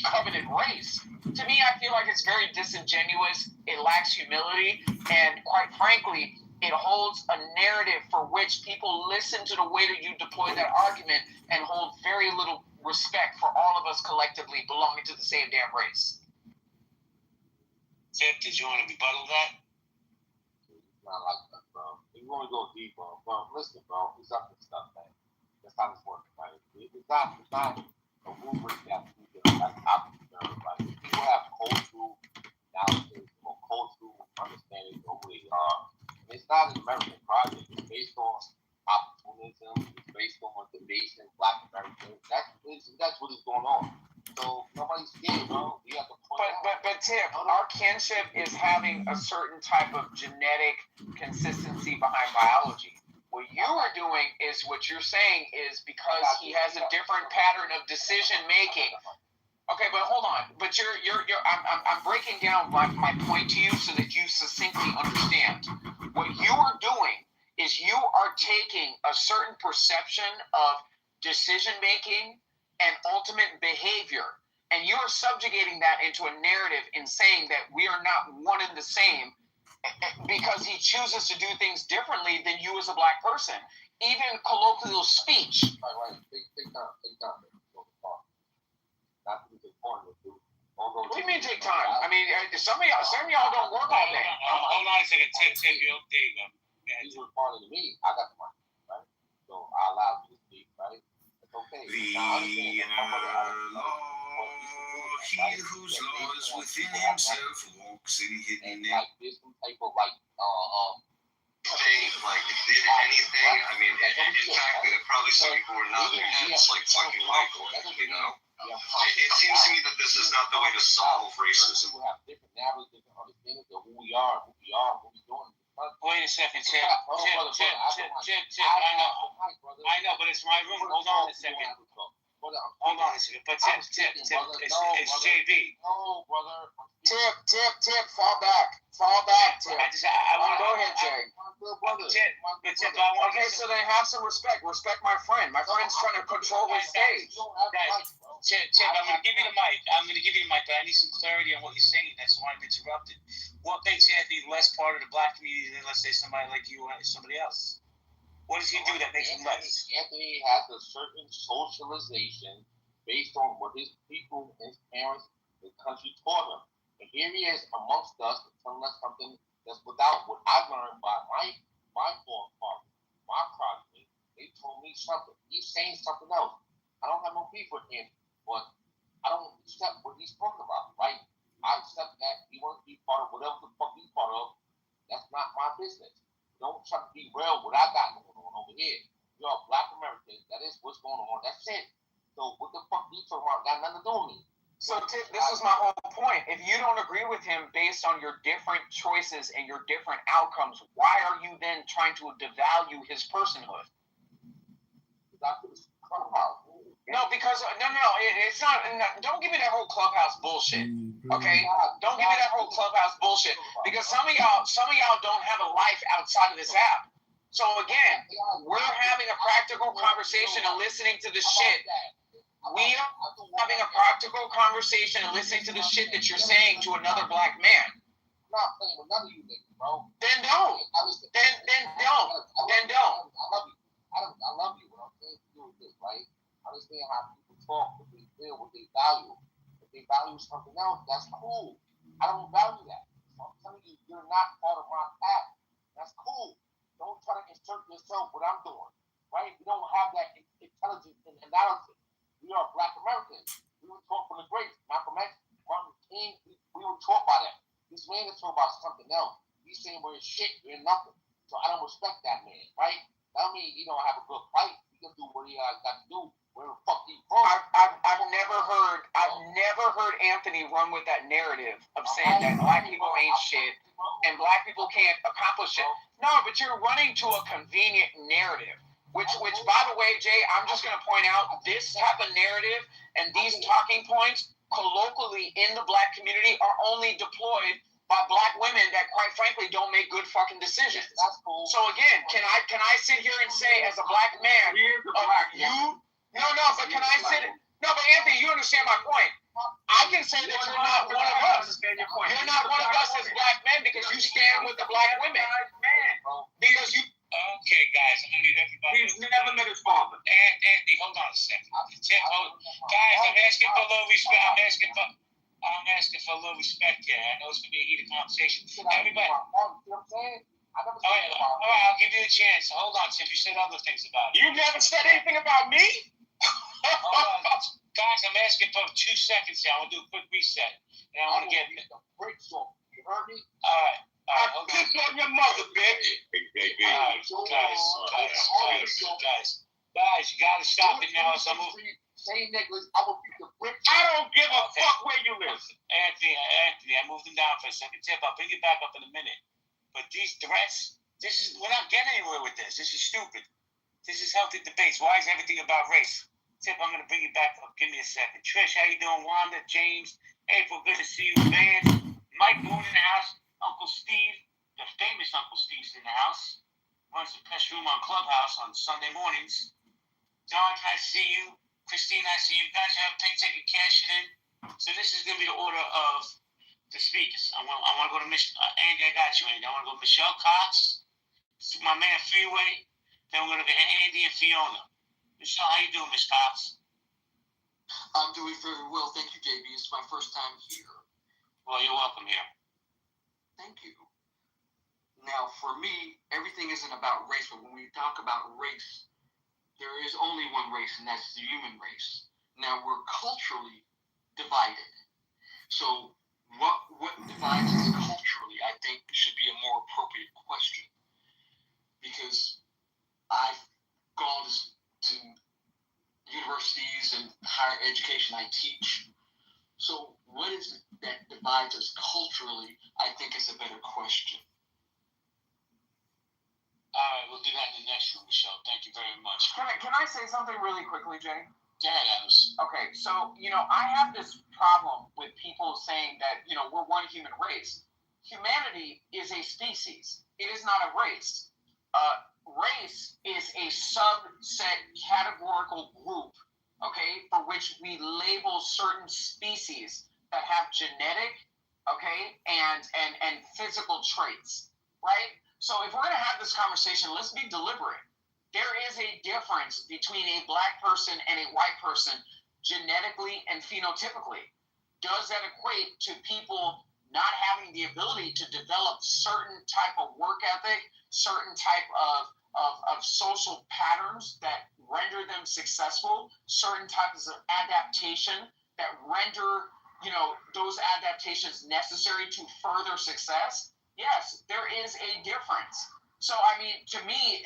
coveted race. To me, I feel like it's very disingenuous. It lacks humility, and quite frankly, it holds a narrative for which people listen to the way that you deploy that argument and hold very little respect for all of us collectively belonging to the same damn race. Tip, did you want to rebuttal that? Not like that, bro. If you want to go deep, bro, listen, bro, it's up to stuff, man. That's how this works, right? It's not a rubric that we get like opposite of everybody. People have cultural analysis or cultural understanding of who they are. And it's not an American project. It's based on opportunism. It's based on debasing Black Americans. That's what is going on. So nobody's scared, bro. You have to point out. But Tip, our kinship is having a certain type of genetic consistency behind biology. What you are doing is what you're saying is because he has a different pattern of decision making. Okay, but hold on. But I'm breaking down my point to you so that you succinctly understand. What you are doing is you are taking a certain perception of decision making and ultimate behavior, and you are subjugating that into a narrative in saying that we are not one and the same because he chooses to do things differently than you as a Black person. Even colloquial speech. Right. Take time. Not to be important. What do you mean take time? I mean, some of y'all don't work all day. Hold on a second. Tip, there you go. He's responding to me. I got the money, right? So I allow you to speak, right? It's okay. He whose law is within himself walks in hidden. Like this type of like like did anything. I mean, in fact, probably some people were nodding heads like fucking Michael. You know, it seems to me that this is not the way to solve racism. We have different narratives, different understandings of who we are, what we're doing. Wait a second, Tip. I know, but it's my room. Hold on a second. Hold on a second. But Tip, it's JB. No, brother. Tip, fall back, Tip. Go ahead, Jay. Okay, so then have some respect. Respect my friend. My friend's trying to control his stage. Tip, I'm going to give you the mic. But I need some clarity on what you're saying. That's why I'm interrupted. What makes Anthony less part of the Black community than, let's say, somebody like you or somebody else? What does he do that makes him less? Anthony has a certain socialization based on what his people, his parents, the country taught him. And here he is amongst us, telling us something that's without what I learned by my forefathers, my progeny. They told me something. He's saying something else. I don't have no beef with him, but I don't accept what he's talking about, right? I accept that he wants to be part of whatever the fuck he's part of. That's not my business. Don't try to derail what I got going on over here. You're a Black American. That is what's going on. That's it. So what the fuck you talking about? Got nothing to do with me. So this is my whole point. If you don't agree with him based on your different choices and your different outcomes, why are you then trying to devalue his personhood? No, because it's not. Don't give me that whole Clubhouse bullshit. Okay, don't give me that whole Clubhouse bullshit because some of y'all don't have a life outside of this app. So again, we're having a practical conversation and listening to the shit. We are having a practical conversation and listening to the shit that you're saying to another Black man. I'm not playing with none of you niggas, bro. Then don't. Then don't. I love you. What I'm saying to you is this, right? I understand how people talk, what they feel, what they value. If they value something else, that's cool. I don't value that. So I'm telling you, you're not part of my path. That's cool. Don't try to insert yourself what I'm doing, right? We don't have that intelligence and analysis. We are Black Americans. We were taught from the greats. Malcolm X, Martin Luther King, we were taught by that. This man is talking about something else. He's saying we're shit, we're nothing. So I don't respect that man, right? That means he don't have a good fight. He can do what he got to do. Where the fuck he from? I've never heard Anthony run with that narrative of saying that Black people ain't shit and Black people can't accomplish it. No, but you're running to a convenient narrative. Which, by the way, Jay, I'm just going to point out this type of narrative and these talking points colloquially in the Black community are only deployed by Black women that, quite frankly, don't make good fucking decisions. That's cool. So again, can I sit here and say, as a Black man, but can I sit? No, but Anthony, you understand my point. say that you're not one of us. You're not one of us as black men because you stand with the black women. Because you. Okay, guys, I'm gonna need everybody. He's never met his father. Anthony, hold on a second. Guys, I'm asking for a little respect. I'm asking for a little respect here. I know it's gonna be a heated conversation. Everybody. All right, I'll give you a chance. Hold on, Tim. You said other things about it. You never said anything about me. Guys, I'm asking for 2 seconds here. I want to do a quick reset, and I want to get. Brakes on. You heard me? All right. I piss on your mother, bitch. Guys, you gotta stop it now. So Same niggas, I will beat the bricks. I don't give a fuck where you live. Anthony, I moved him down for a second. Tip, I'll bring you back up in a minute. But these threats, we're not getting anywhere with this. This is stupid. This is healthy debates. Why is everything about race? Tip, I'm gonna bring you back up. Give me a second. Trish, how you doing? Wanda, James, April, good to see you. Van, Mike Boone in the house. Uncle Steve, the famous Uncle Steve's in the house. Runs the press room on Clubhouse on Sunday mornings. Don, I see you. Christine, I see you. Guys, you have a pink ticket, cash it in. So this is going to be the order of the speakers. I want to go to Andy. I got you, Andy. I want to go to Michelle Cox, my man Freeway. Then we're going to go to Andy and Fiona. Michelle, how you doing, Miss Cox? I'm doing very well, thank you, JB. It's my first time here. Well, you're welcome here. Thank you. Now, for me, everything isn't about race, but when we talk about race, there is only one race, and that's the human race. Now, we're culturally divided. So, what divides us culturally, I think, should be a more appropriate question. Because I've gone to universities and higher education, I teach. So, what is it that divides us culturally, I think is a better question. All right, we'll do that in the next room, Michelle. Thank you very much. Can I say something really quickly, Jay? Go ahead, Adams. Okay, so, I have this problem with people saying that, we're one human race. Humanity is a species. It is not a race. Race is a subset categorical group, okay, for which we label certain species that have genetic, okay, and physical traits, right? So if we're going to have this conversation, let's be deliberate. There is a difference between a black person and a white person genetically and phenotypically. Does that equate to people not having the ability to develop certain type of work ethic, certain type of social patterns that render them successful, certain types of adaptation that render, those adaptations necessary to further success? Yes, there is a difference. So, to me,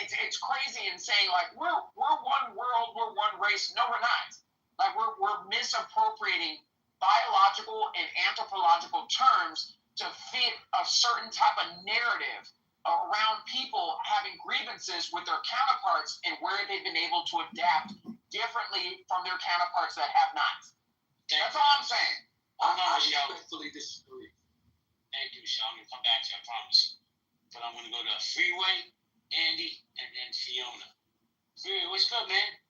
it's crazy in saying, like, we're one world, we're one race. No, we're not. Like, we're misappropriating biological and anthropological terms to fit a certain type of narrative around people having grievances with their counterparts and where they've been able to adapt differently from their counterparts that have not. That's all I'm saying. I respectfully disagree. Thank you, Michelle. I'm going to come back to you, I promise. But I'm going to go to Freeway, Andy, and then Fiona. Freeway, what's good, man?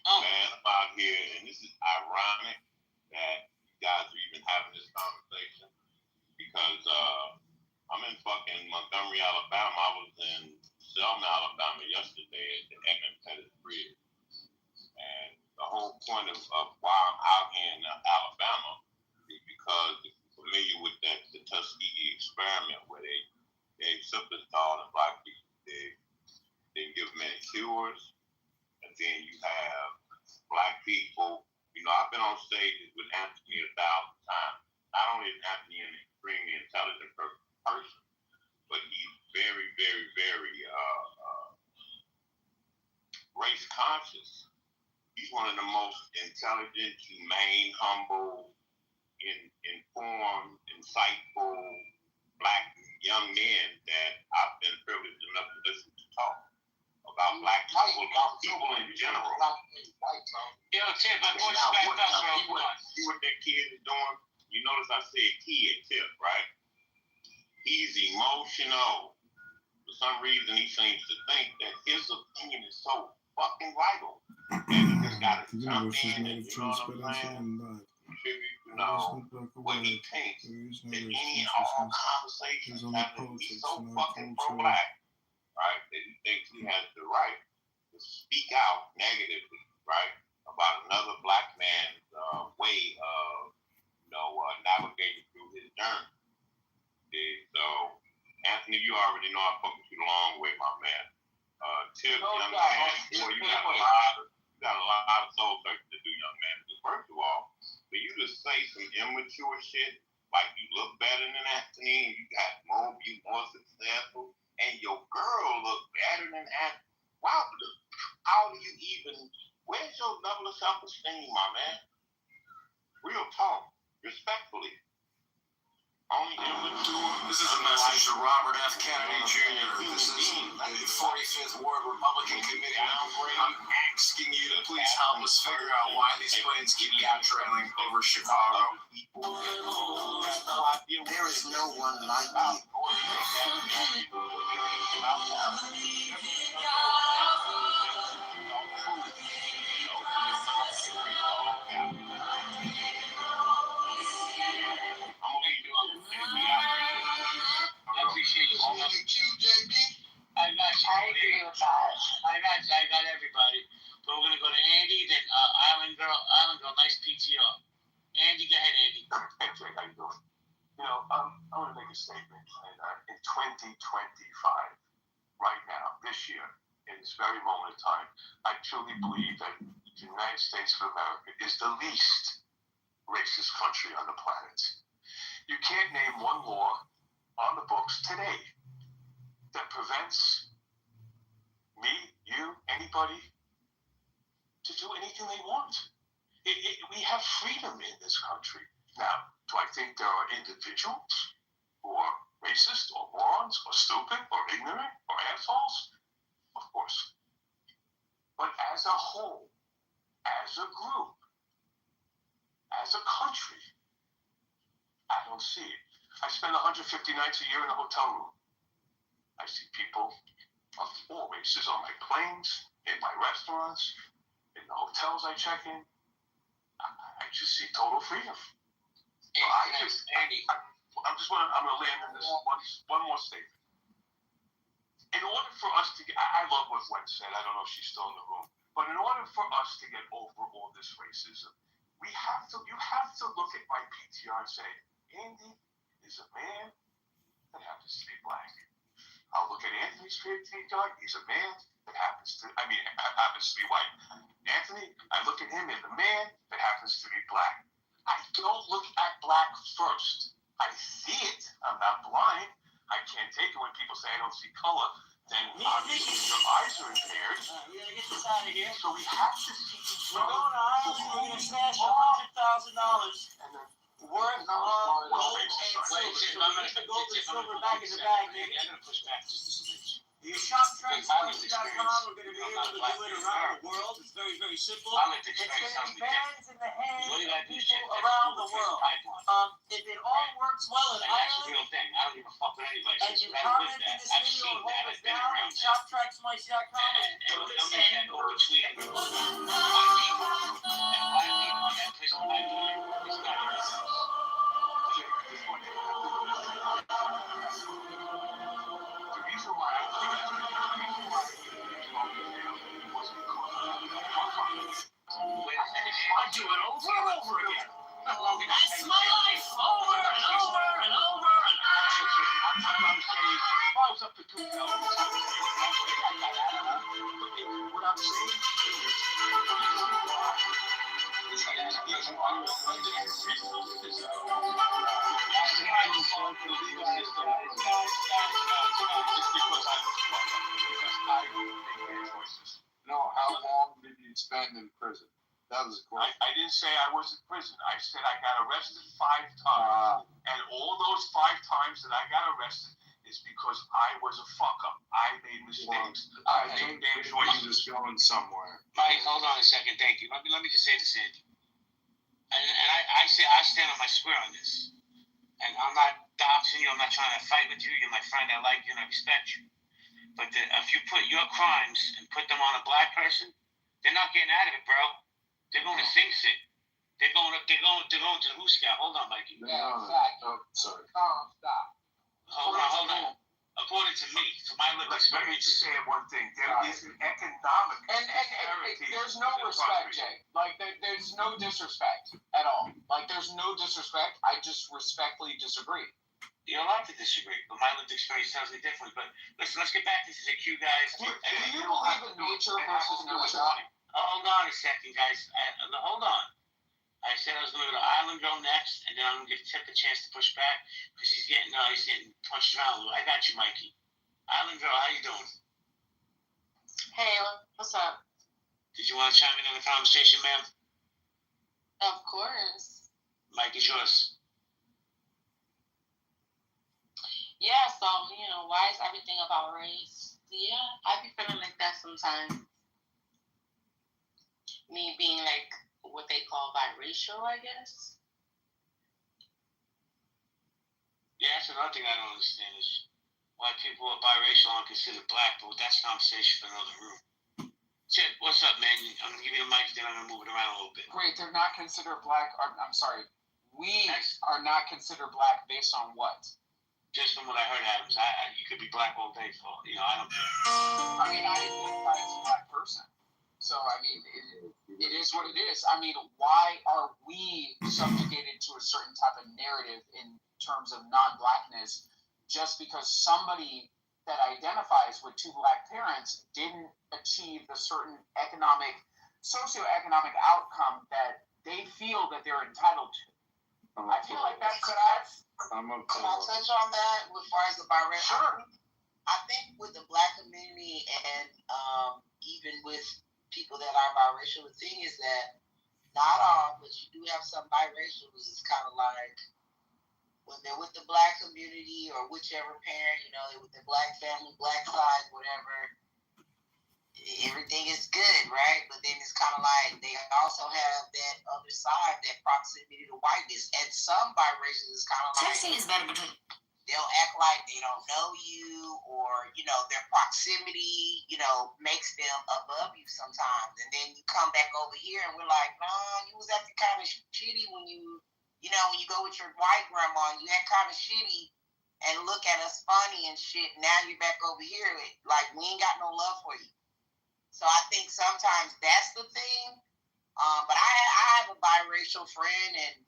Man, I'm out here, and this is ironic that you guys are even having this conversation because I'm in fucking Montgomery, Alabama. I was in Selma, Alabama yesterday at the Edmund Pettus Bridge. And the whole point of why I'm out here in Alabama is because if you're familiar with the Tuskegee experiment where they simply install in black people, they give manicures, and then you have black people. I've been on stages with Anthony 1,000 times. Not only is Anthony an extremely intelligent person, but he's very, very, very race conscious. He's one of the most intelligent, humane, humble, informed, insightful black young men that I've been privileged enough to listen to talk about black people, about people in general. Yo, Tip, my voice back up, bro. See what that kid is doing? You notice I said kid, Tip, right? He's emotional. For some reason, he seems to think that his opinion is so fucking vital. And he just got to jump in and, you know what I'm saying? Contribute to know what he thinks that any and all conversations have to be so fucking pro-black, right? That he thinks he has the right to speak out negatively, right, about another black man's way of, navigating through his journey. So, Anthony, you already know I fuck with you the long way, my man. Tip, young man, boy, you got a lot of soul searching to do, young man. Because first of all, for you to say some immature shit, like you look better than Anthony, and you more successful, and your girl look better than Anthony. Wow, how do you even? Where's your level of self-esteem, my man? Real talk, respectfully. Only immature. This is a message to Robert F. Kennedy Jr. This is the 45th Ward Republican Committee. I'm asking you to please help us figure out why these planes keep trailing over Chicago. There is no one like I appreciate you so much. JB. I got you. I got everybody. But we're gonna go to Andy, then Island Girl, nice PTO. Andy, go ahead, Andy. Hey, Jake, how you doing? I want to make a statement. In 2025, right now, this year, in this very moment of time, I truly believe that the United States of America is the least racist country on the planet. You can't name one law on the books today that prevents me, you, anybody to do anything they want. We have freedom in this country. Now, do I think there are individuals who are racist or morons or stupid or ignorant or assholes? Of course. But as a whole, as a group, as a country, I don't see it. I spend 150 nights a year in a hotel room. I see people of all races on my planes, in my restaurants, in the hotels I check in. I just see total freedom. Andy. I'm going to land in this one more statement. In order for us to get, I love what Gwen said. I don't know if she's still in the room, but in order for us to get over all this racism, you have to look at my PTR and say, Andy is a man that happens to be black. I'll look at Anthony's PTR. He's a man that happens to be white. Anthony, I look at him as a man that happens to be black. I don't look at black first. I see it. I'm not blind. I can't take it when people say I don't see color. Then obviously your eyes are impaired. We gotta get this out of here. So we have to see each We're other. going to Ireland. We're gonna stash $100,000 And then worth of gold and silver. So we get the gold and silver back in the bag, baby. I'm gonna push back just a smidge. Your shoptracks.com, we're gonna be able to do it around the world. It's very, very simple. I like to It's experience gonna be something different. bands in the hands What do you of gotta do? people around the world. If it all works well in And that's the Ireland, real thing. I don't give a fuck what anybody and says. you Right comment with in that. this I've video seen and that. hold I've us been down around at that. shoptracksmice.com, And we'll I'm make that go between white people and black people. That person I know is not even close. the reason why I think was because I do it over and over again. That's my life over and over and over and I'm saying, if I was up to 2,000, what I'm saying No, how long did you spend in prison? That was the question. I didn't say I was in prison. I said I got arrested 5 times. And all those 5 times that I got arrested is because I was a fuck up. I made mistakes. I think he was going somewhere. Mike, hold on a second. Thank you. Let me just say this, Andy. And I stand on my square on this. And I'm not doxing you. I'm not trying to fight with you. You're my friend. I like you and I respect you. But if you put your crimes and put them on a black person, they're not getting out of it, bro. They're going to Sing Sing. They're going to the Who Scout. Hold on, Mikey. Yeah, exactly. Oh, sorry. Calm, stop. Hold on. According to me, from my lived Let me just experience. say one thing. There is an economic And disparity there's no in the respect, country. Jay. Like there's no disrespect at all. Like there's no disrespect. I just respectfully disagree. You don't have to disagree, but my lived experience tells me differently. But let's get back to the Q guys. Do you believe in nature versus nurture? Hold on a second, guys. Hold on. I said I was going to go to Island Girl next, and then I'm going to give Tip a chance to push back because he's getting punched around a little. I got you, Mikey. Island Girl, how you doing? Hey, what's up? Did you want to chime in on the conversation, ma'am? Of course. Mike is yours. Yeah, so, why is everything about race? Yeah, I be feeling like that sometimes. Me being like what they call biracial, I guess. Yeah, that's another thing I don't understand is why people are biracial aren't considered black, but that's a conversation for another room. Chip, what's up, man? I'm going to give you the mic, then I'm going to move it around a little bit. Great, they're not considered black. I'm sorry. We are not considered black based on what? Just from what I heard, Adams, you could be black all day for, I don't care. I mean, I identify as a black person. So, I mean, it is what it is. I mean, why are we subjugated to a certain type of narrative in terms of non-blackness just because somebody that identifies with two black parents didn't achieve the certain socioeconomic outcome that they feel that they're entitled to? I feel like that's Can I touch on that as far as the biracial? Sure. I think with the black community and even with people that are biracial, the thing is that not all, but you do have some biracials. It's kind of like when they're with the black community or whichever parent, they're with the black family, black side, whatever. Everything is good, right? But then it's kind of like they also have that other side, that proximity to whiteness. And some biracials is kind of like Texting is better between. They'll act like they don't know you, or their proximity, makes them above you sometimes. And then you come back over here, and we're like, nah, you was acting kind of shitty when when you go with your white grandma, you act kind of shitty and look at us funny and shit. Now you're back over here, like we ain't got no love for you. So I think sometimes that's the thing. But I have a biracial friend, and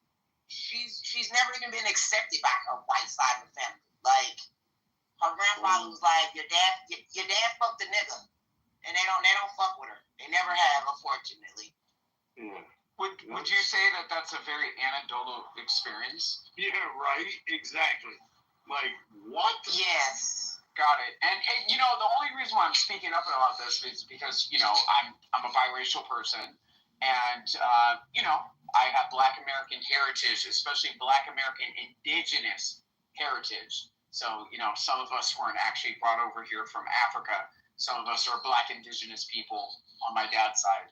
she's never even been accepted by her white side of the family. Like her grandfather was like, your dad fucked a nigga, and they don't fuck with her. They never have, unfortunately. Yeah. Would you say that that's a very anecdotal experience? Yeah, right. Exactly. Like, what? Yes. Got it. And the only reason why I'm speaking up about this is because, I'm a biracial person, and, I have Black American heritage, especially Black American indigenous heritage. So, some of us weren't actually brought over here from Africa. Some of us are Black indigenous people on my dad's side.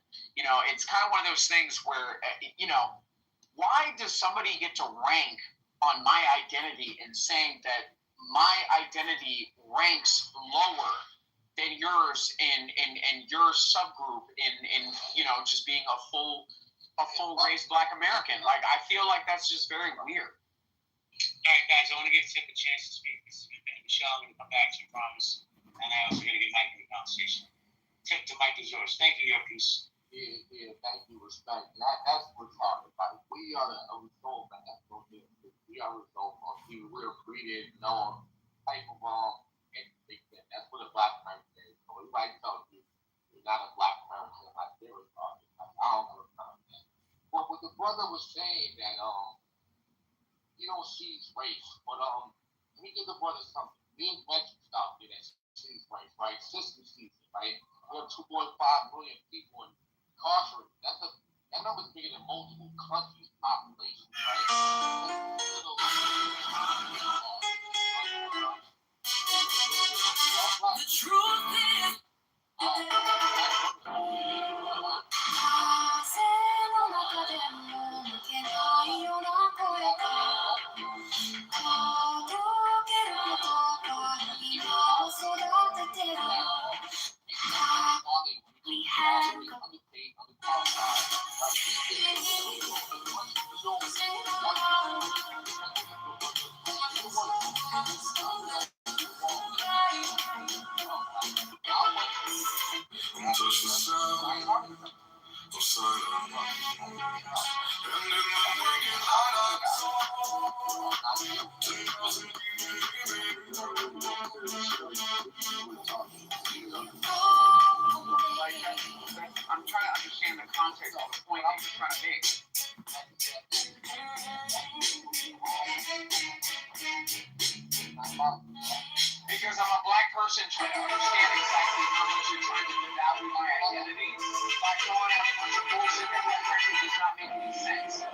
It's kind of one of those things where, why does somebody get to rank on my identity and saying that my identity ranks lower than yours in your subgroup in just being a full race Black American? Like, I feel like that's just very weird. All right, guys, I want to give Tip a chance to speak. Michelle, I'm going to come back to you, promise. And I also going to get Mike in the conversation. Tip, the mic is yours. Thank you, your piece. Yeah, thank you, respect. And that's what's hard about it. We are a result of that. We are a result of people. We're breeding, known type of instinct. That's what a Black American is. So everybody tells you you're not a Black American, like they're retarded. I don't know about that. But what the brother was saying that you don't see his race, but let me give the brother something. We in Mexico out there that sees race, right? System sees it, right? We have 2.5 million people incarcerated. That number's bigger than multiple countries' population, right? The truth is. We have I'm trying to understand the context of the point I'm trying to make. Because I'm a black person trying to understand exactly how much you're trying to devalue my identity by throwing out a bunch of bullshit that frankly does not make any sense.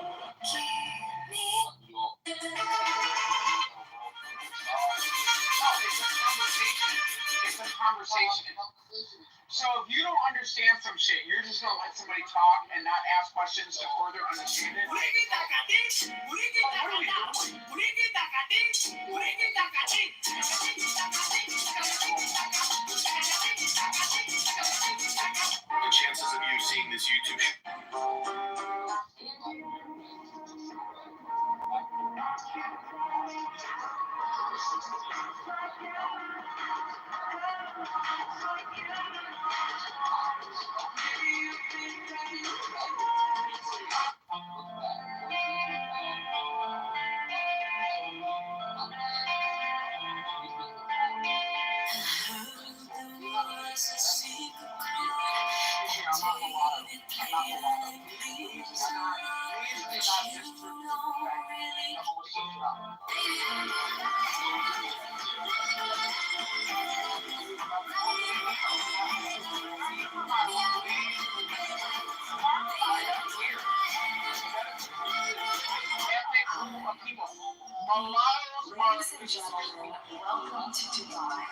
It's a conversation. So if you don't understand some shit, you're just gonna let somebody talk and not ask questions to further understand it. The chances of you seeing this YouTube Ladies and gentlemen, welcome to Dubai.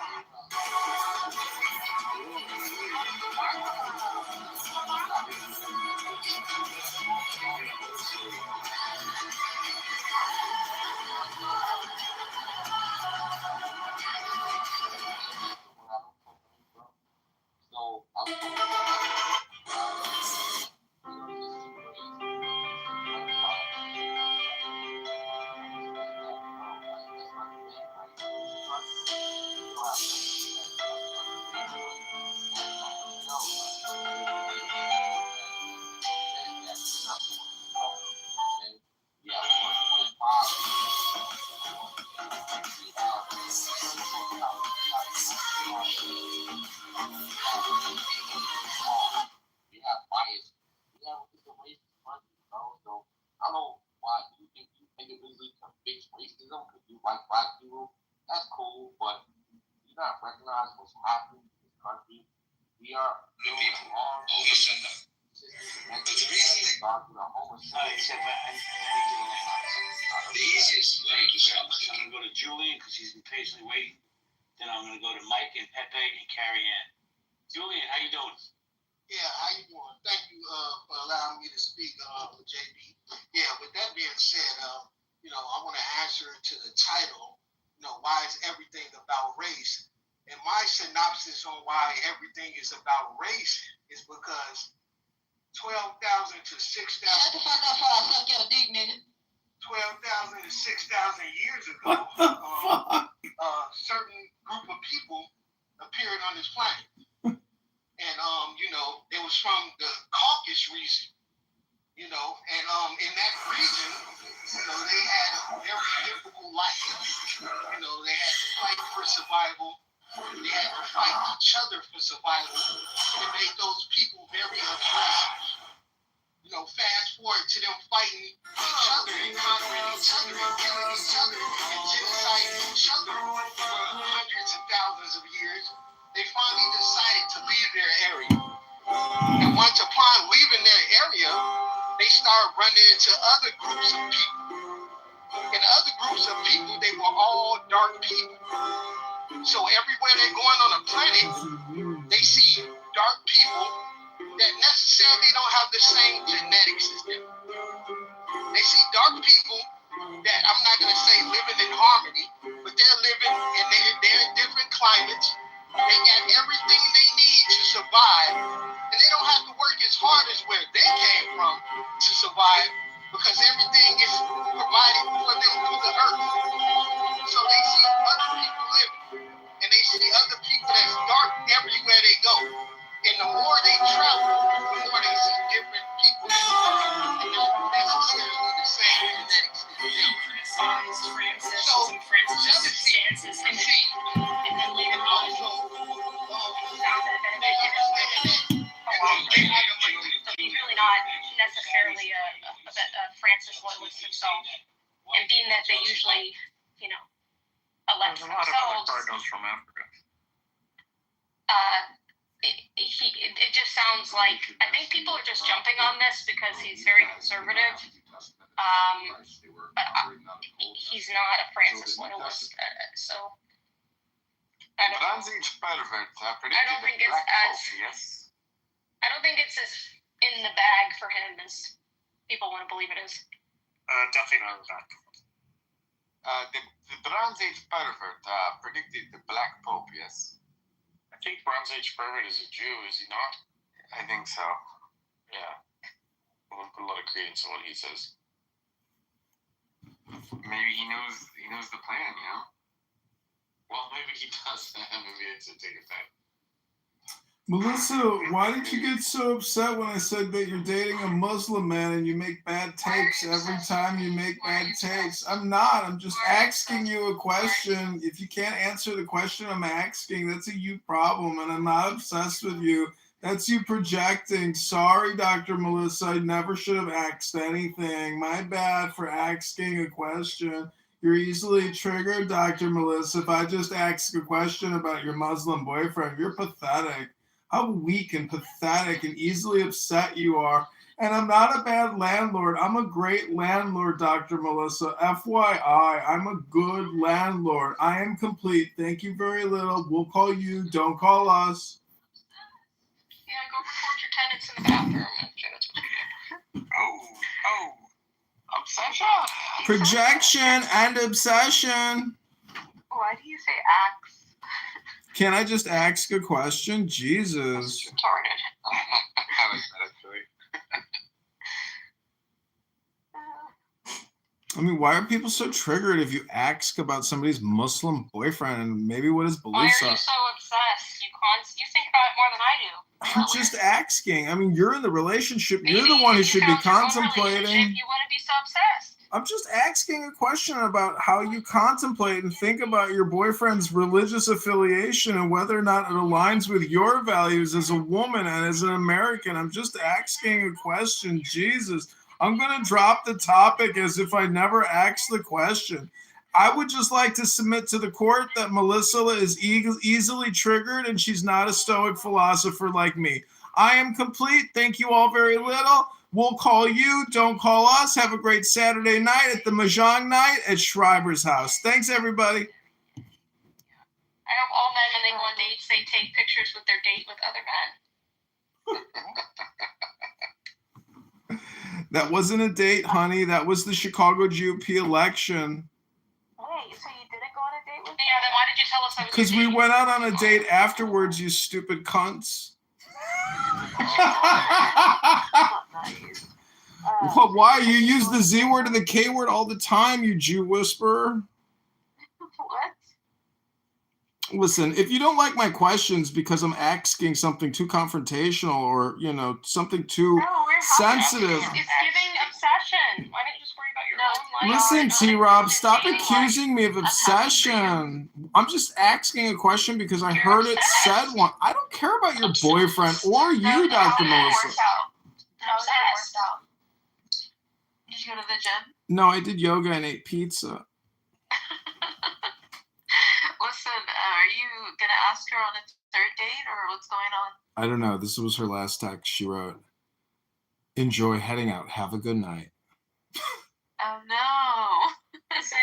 The easiest way to solve it. I'm gonna go to Julian because he's been patiently waiting. Then I'm gonna go to Mike and Pepe and Carrie Ann. Julian, how you doing? Yeah, how you doing? Thank you for allowing me to speak, JB. Yeah, with that being said, I want to answer to the title, why is everything about race? And my synopsis on why everything is about race is because 12,000 to 6,000. Shut the fuck up, I'll suck your dick, nigga. 12,000 to 6,000 years ago, certain group of people appeared on this planet. And, it was from the Caucasus region, and in that region, they had a very difficult life. They had to fight for survival. They had to fight each other for survival. It made those people very aggressive. Fast forward to them fighting each other and conquering each other and killing each other and genociding each other for hundreds of thousands of years. They finally decided to leave their area. And once upon leaving their area, they started running into other groups of people. And other groups of people, they were all dark people. So everywhere they're going on the planet, they see dark people that necessarily don't have the same genetics as them. They see dark people that I'm not going to say living in harmony, but they're living and they're in different climates. They got everything they need to survive, and they don't have to work as hard as where they came from to survive because everything is provided for them through the earth. So they see other people living, and they see other people that's dark everywhere they go. And the more they travel, the more they see different people that don't necessarily the same genetics as them. stances and then later on so he's really not necessarily a Francis loyalist himself. And being that they usually, elect themselves. Cardinals from Africa. It just sounds like I think people are just jumping on this because he's very conservative. But he's not a Francis loyalist, so I don't think it's as in the bag for him as people want to believe it is. Definitely not that. The Bronze Age pervert predicted the Black Pope, yes? I think Bronze Age pervert is a Jew, is he not? I think so. Yeah. I wouldn't put a lot of credence in what he says. Maybe he knows the plan, Well, maybe he does. Maybe it's a take effect. Melissa, why did you get so upset when I said that you're dating a Muslim man and you make bad takes every time you make bad takes? I'm not. I'm just asking you a question. If you can't answer the question I'm asking, that's a you problem, and I'm not obsessed with you. That's you projecting. Sorry, Dr. Melissa. I never should have asked anything. My bad for asking a question. You're easily triggered, Dr. Melissa. If I just ask a question about your Muslim boyfriend, you're pathetic. How weak and pathetic and easily upset you are. And I'm not a bad landlord. I'm a great landlord, Dr. Melissa. FYI, I'm a good landlord. I am complete. Thank you very little. We'll call you. Don't call us. Yeah, go record your tenants in the bathroom. Obsession. Projection and obsession. Why do you say axe? Can I just ask a question? Jesus. Retarded. I like that, actually. I mean, why are people so triggered if you ask about somebody's Muslim boyfriend and maybe what his beliefs Why are are? you so obsessed? You think about it more than I do. I'm just asking. I mean, you're in the relationship. You're the one who should be contemplating. You want to be so obsessed. I'm just asking a question about how you contemplate and think about your boyfriend's religious affiliation and whether or not it aligns with your values as a woman and as an American. I'm just asking a question. Jesus. I'm going to drop the topic as if I never asked the question. I would just like to submit to the court that Melissa is easily triggered and she's not a stoic philosopher like me. I am complete. Thank you all very little. We'll call you. Don't call us. Have a great Saturday night at the Mahjong night at Schreiber's house. Thanks, everybody. I hope all men, when they go on dates, they take pictures with their date with other men. That wasn't a date, honey. That was the Chicago GOP election. Wait, so you didn't go on a date with me? Yeah, then why did you tell us I was Because we went out on a date afterwards, you stupid cunts. Nice. Well, why? You use the Z word and the K word all the time, you Jew whisperer. What? Listen, if you don't like my questions because I'm asking something too confrontational or, something too sensitive. It's giving obsession. Why don't you just worry about your own life? Listen, T-Rob, stop accusing me of obsession. I'm just asking a question because I heard it said one. I don't care about your boyfriend or you, Dr. Melissa. How was it worked out? Did you go to the gym? No, I did yoga and ate pizza. Listen, are you going to ask her on a third date or what's going on? I don't know. This was her last text. She wrote, "Enjoy heading out. Have a good night." Oh, no. Listen,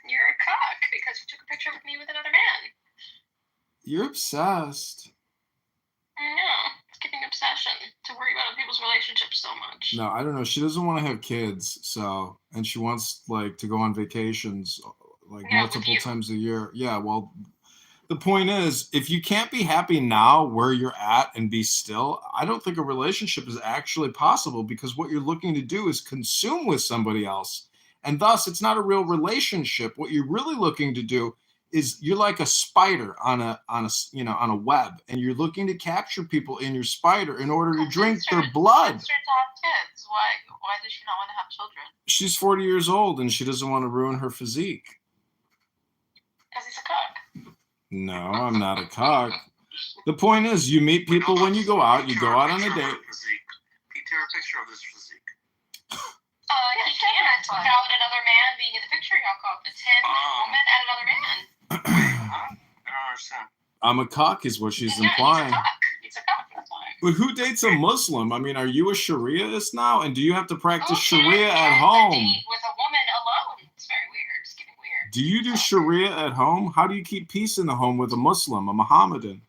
you're a cock because you took a picture with me with another man. You're obsessed. No, it's giving obsession to worry about other people's relationships so much. No, I don't know. She doesn't want to have kids, and she wants to go on vacations multiple times a year. Yeah, well, the point is, if you can't be happy now where you're at and be still, I don't think a relationship is actually possible because what you're looking to do is consume with somebody else. And thus, it's not a real relationship. What you're really looking to do is you're like a spider on a web, and you're looking to capture people in your spider in order to drink their blood. Convinced her to have kids. Why does she not want to have children? She's 40 years old and she doesn't want to ruin her physique. Because he's a cock. No, I'm not a cock. The point is, you meet people when you go out. You go out on a date. PTR picture of this physique. He can't without another man being in the picture. Y'all call it. It's him, a woman, and another man. I don't understand. I'm a cock is what she's Yeah, implying. He's a cock. That's why. But who dates a Muslim? I mean, are you a Shariaist now? And do you have to practice Who Sharia can at get a home? date with a woman alone? It's very weird. It's getting weird. Do you do Sharia at home? How do you keep peace in the home with a Muslim, a Mohammedan?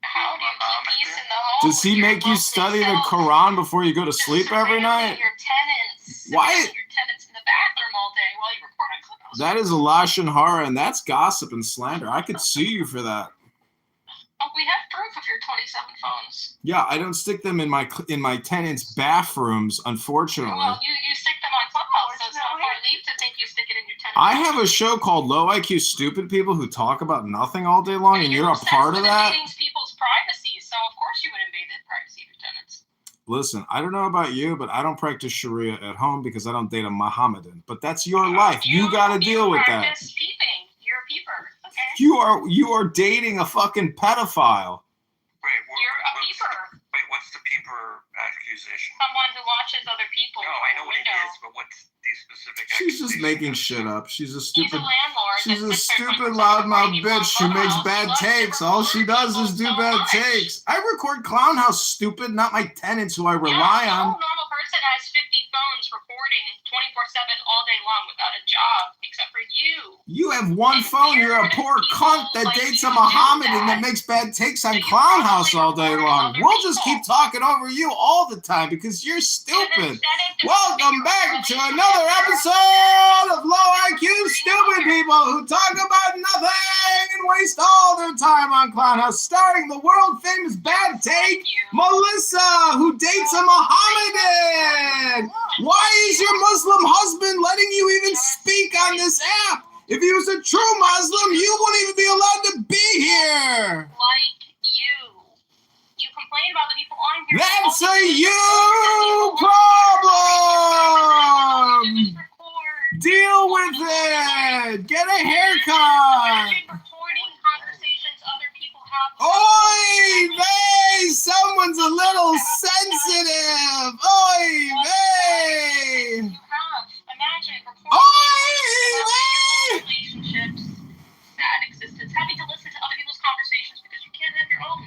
How do you keep peace in the home? Does he make you study the Quran before you go to sleep every night? Your tenants. Why? Your tenants in the bathroom all day while you record on Clubhouse. That is a lashon hara, and that's gossip and slander. I could sue you for that. Oh, we have proof of your 27 phones. Yeah, I don't stick them in my tenants' bathrooms, unfortunately. Well, you stick them on Clubhouse, so it's not my leave to think you stick it in your tenants' I have a show called Low IQ Stupid People who talk about nothing all day long, and you're a part of that? Invading people's privacy, so of course you would invade the privacy of your tenants. Listen, I don't know about you, but I don't practice Sharia at home because I don't date a Mohammedan. But that's your life. You got to deal with that. You practice peeping. You're a peeper, okay? You are dating a fucking pedophile. Wait, You're a peeper. Wait, what's the peeper accusation? Someone who watches other people. No, I know what it is, but what's the specific She's just accusation? making shit up. She's a stupid. He's a landlord. She's a that sits there stupid 24/7 loudmouth recording bitch who people on makes Clubhouse. bad He loves to takes. All she record does is people do so bad much. takes. I record Clown House, stupid, not my tenants who I rely No on. normal person has 50 phones recording 24/7 all day long without a job, except for you. You have one phone. You're a poor cunt that dates a Mohammedan that makes bad takes on Clown House all day long. We'll just keep talking over you all the time because you're stupid. Welcome back to another episode of Low IQ Stupid People who talk about nothing and waste all their time on Clown House, starring the world famous bad take, Melissa, who dates a Mohammedan. Why is your Muslim husband letting you even speak on this app? If he was a true Muslim, you wouldn't even be allowed to be here. Like you. You complain about the people on here. That's a you problem. Deal with it. Get a haircut. Recording conversations other people have. Oy vey, someone's a little sensitive. Oy vey. Imagine recording Oy vey. relationships, bad existence, having to listen to other people's conversations because you can't have your own.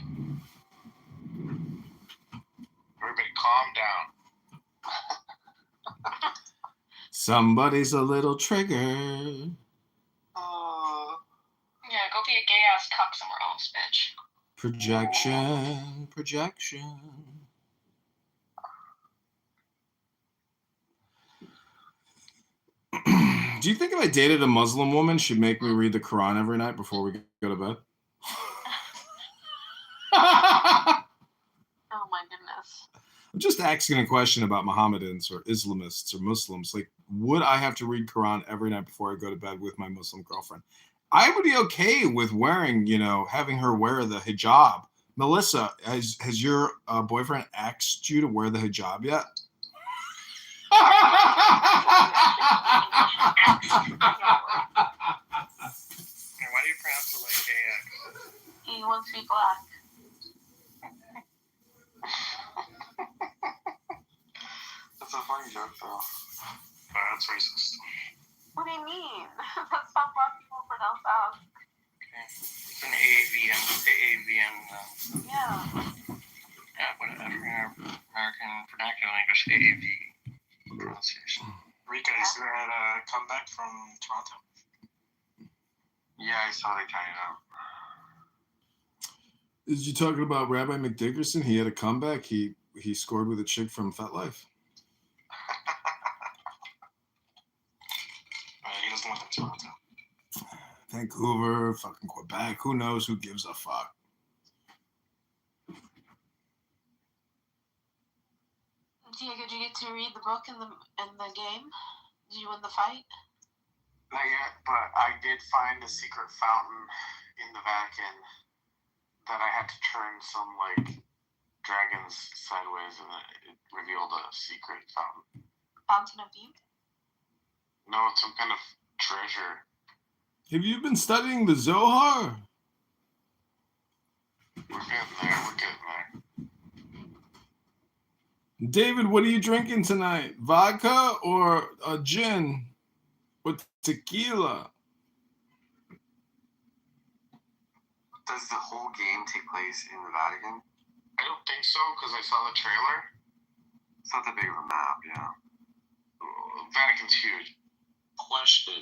Everybody calm down. Somebody's a little triggered. Yeah, go be a gay ass cuck somewhere else, bitch. Projection. Do you think if I dated a Muslim woman, she'd make me read the Quran every night before we go to bed? Oh my goodness. I'm just asking a question about Mohammedans or Islamists or Muslims. Like, would I have to read Quran every night before I go to bed with my Muslim girlfriend? I would be okay with wearing, having her wear the hijab. Melissa, has your boyfriend asked you to wear the hijab yet? Why do you pronounce it like AX? He wants to be black. That's a funny joke, though. That's racist. What do you mean? That's how black people pronounce out. Okay. It's an AAVM. Yeah. Yeah, but African vernacular English AAV pronunciation. Rika, is there a comeback from Toronto? Yeah, I saw that kind of. Is you talking about Rabbi McDickerson? He had a comeback. He scored with a chick from FetLife. He doesn't live in Toronto. Vancouver, fucking Quebec. Who knows? Who gives a fuck? Diego, did you get to read the book in the game? Did you win the fight? Not yet, but I did find a secret fountain in the Vatican that I had to turn some dragons sideways, and it revealed a secret fountain. Fountain of Youth? No, it's some kind of treasure Have you been studying the Zohar? We're getting there. We're getting there. David, what are you drinking tonight? Vodka or a gin? Or tequila? Does the whole game take place in the Vatican? I don't think so because I saw the trailer. It's not that big of a map, yeah. Vatican's huge. Question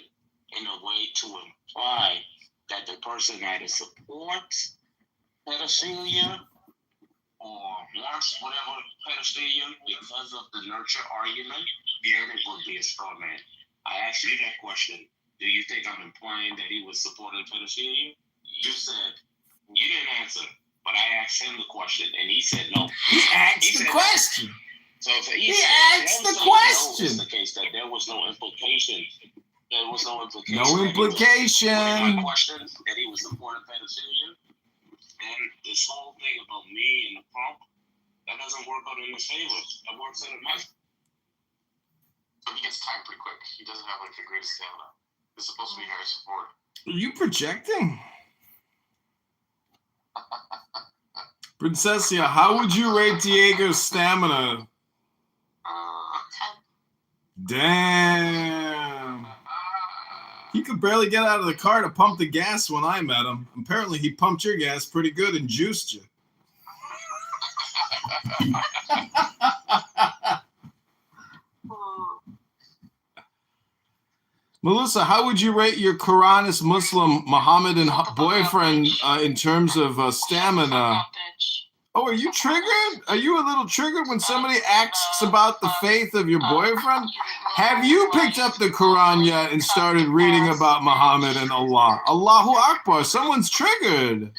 in a way to imply that the person either supports pedophilia or wants whatever pedophilia because of the nurture argument, then it would be a straw man. I asked you that question. Do you think I'm implying that he was supporting pedophilia? You said you didn't answer, but I asked him the question, and he said no. He asked the question. So if he asked the question. No, the case that there was no implication. There was no implication. No implication. My question that he was supporting pedophilia, and this whole thing about me and the pump, that doesn't work out in his favor. That works out in my. So he gets tired pretty quick. He doesn't have like the greatest stamina. This is supposed to be Harrison Ford. Are you projecting? Princessia, how would you rate Diego's stamina? Damn. He could barely get out of the car to pump the gas when I met him. Apparently he pumped your gas pretty good and juiced you. Melissa, how would you rate your Quranist Muslim Mohammedan boyfriend in terms of stamina? Oh, are you triggered? Are you a little triggered when somebody asks about the faith of your boyfriend? Have you picked up the Quran yet and started reading about Muhammad and Allah? Allahu Akbar, someone's triggered.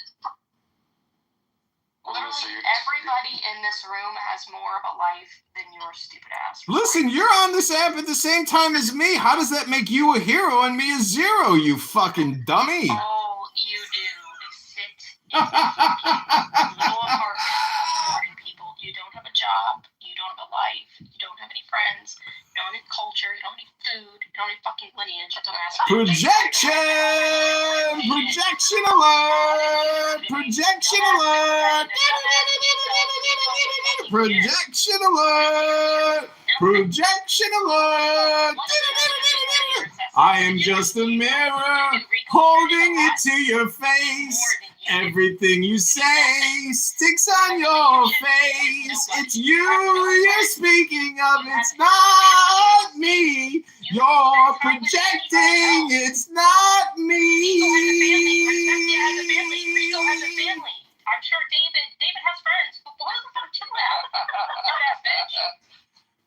Literally everybody in this room has more of a life than your stupid ass. Listen, you're on this app at the same time as me. How does that make you a hero and me a zero, you fucking dummy? All you do is sit in little apartment supporting people. You don't have a job. You don't have a life. You don't have any friends. You don't have any culture. You don't have any food. You don't have any fucking lineage. Don't ask me. Projection! Projection alert! Projection alert! Projection alert! Projection alert! I am just a mirror holding it to your face. Everything you say sticks on your face. It's you you're speaking of, it's not me. You're projecting, it's not me. Rico has a family. I'm sure David has friends. What the fuck, chill out. Hard-ass bitch.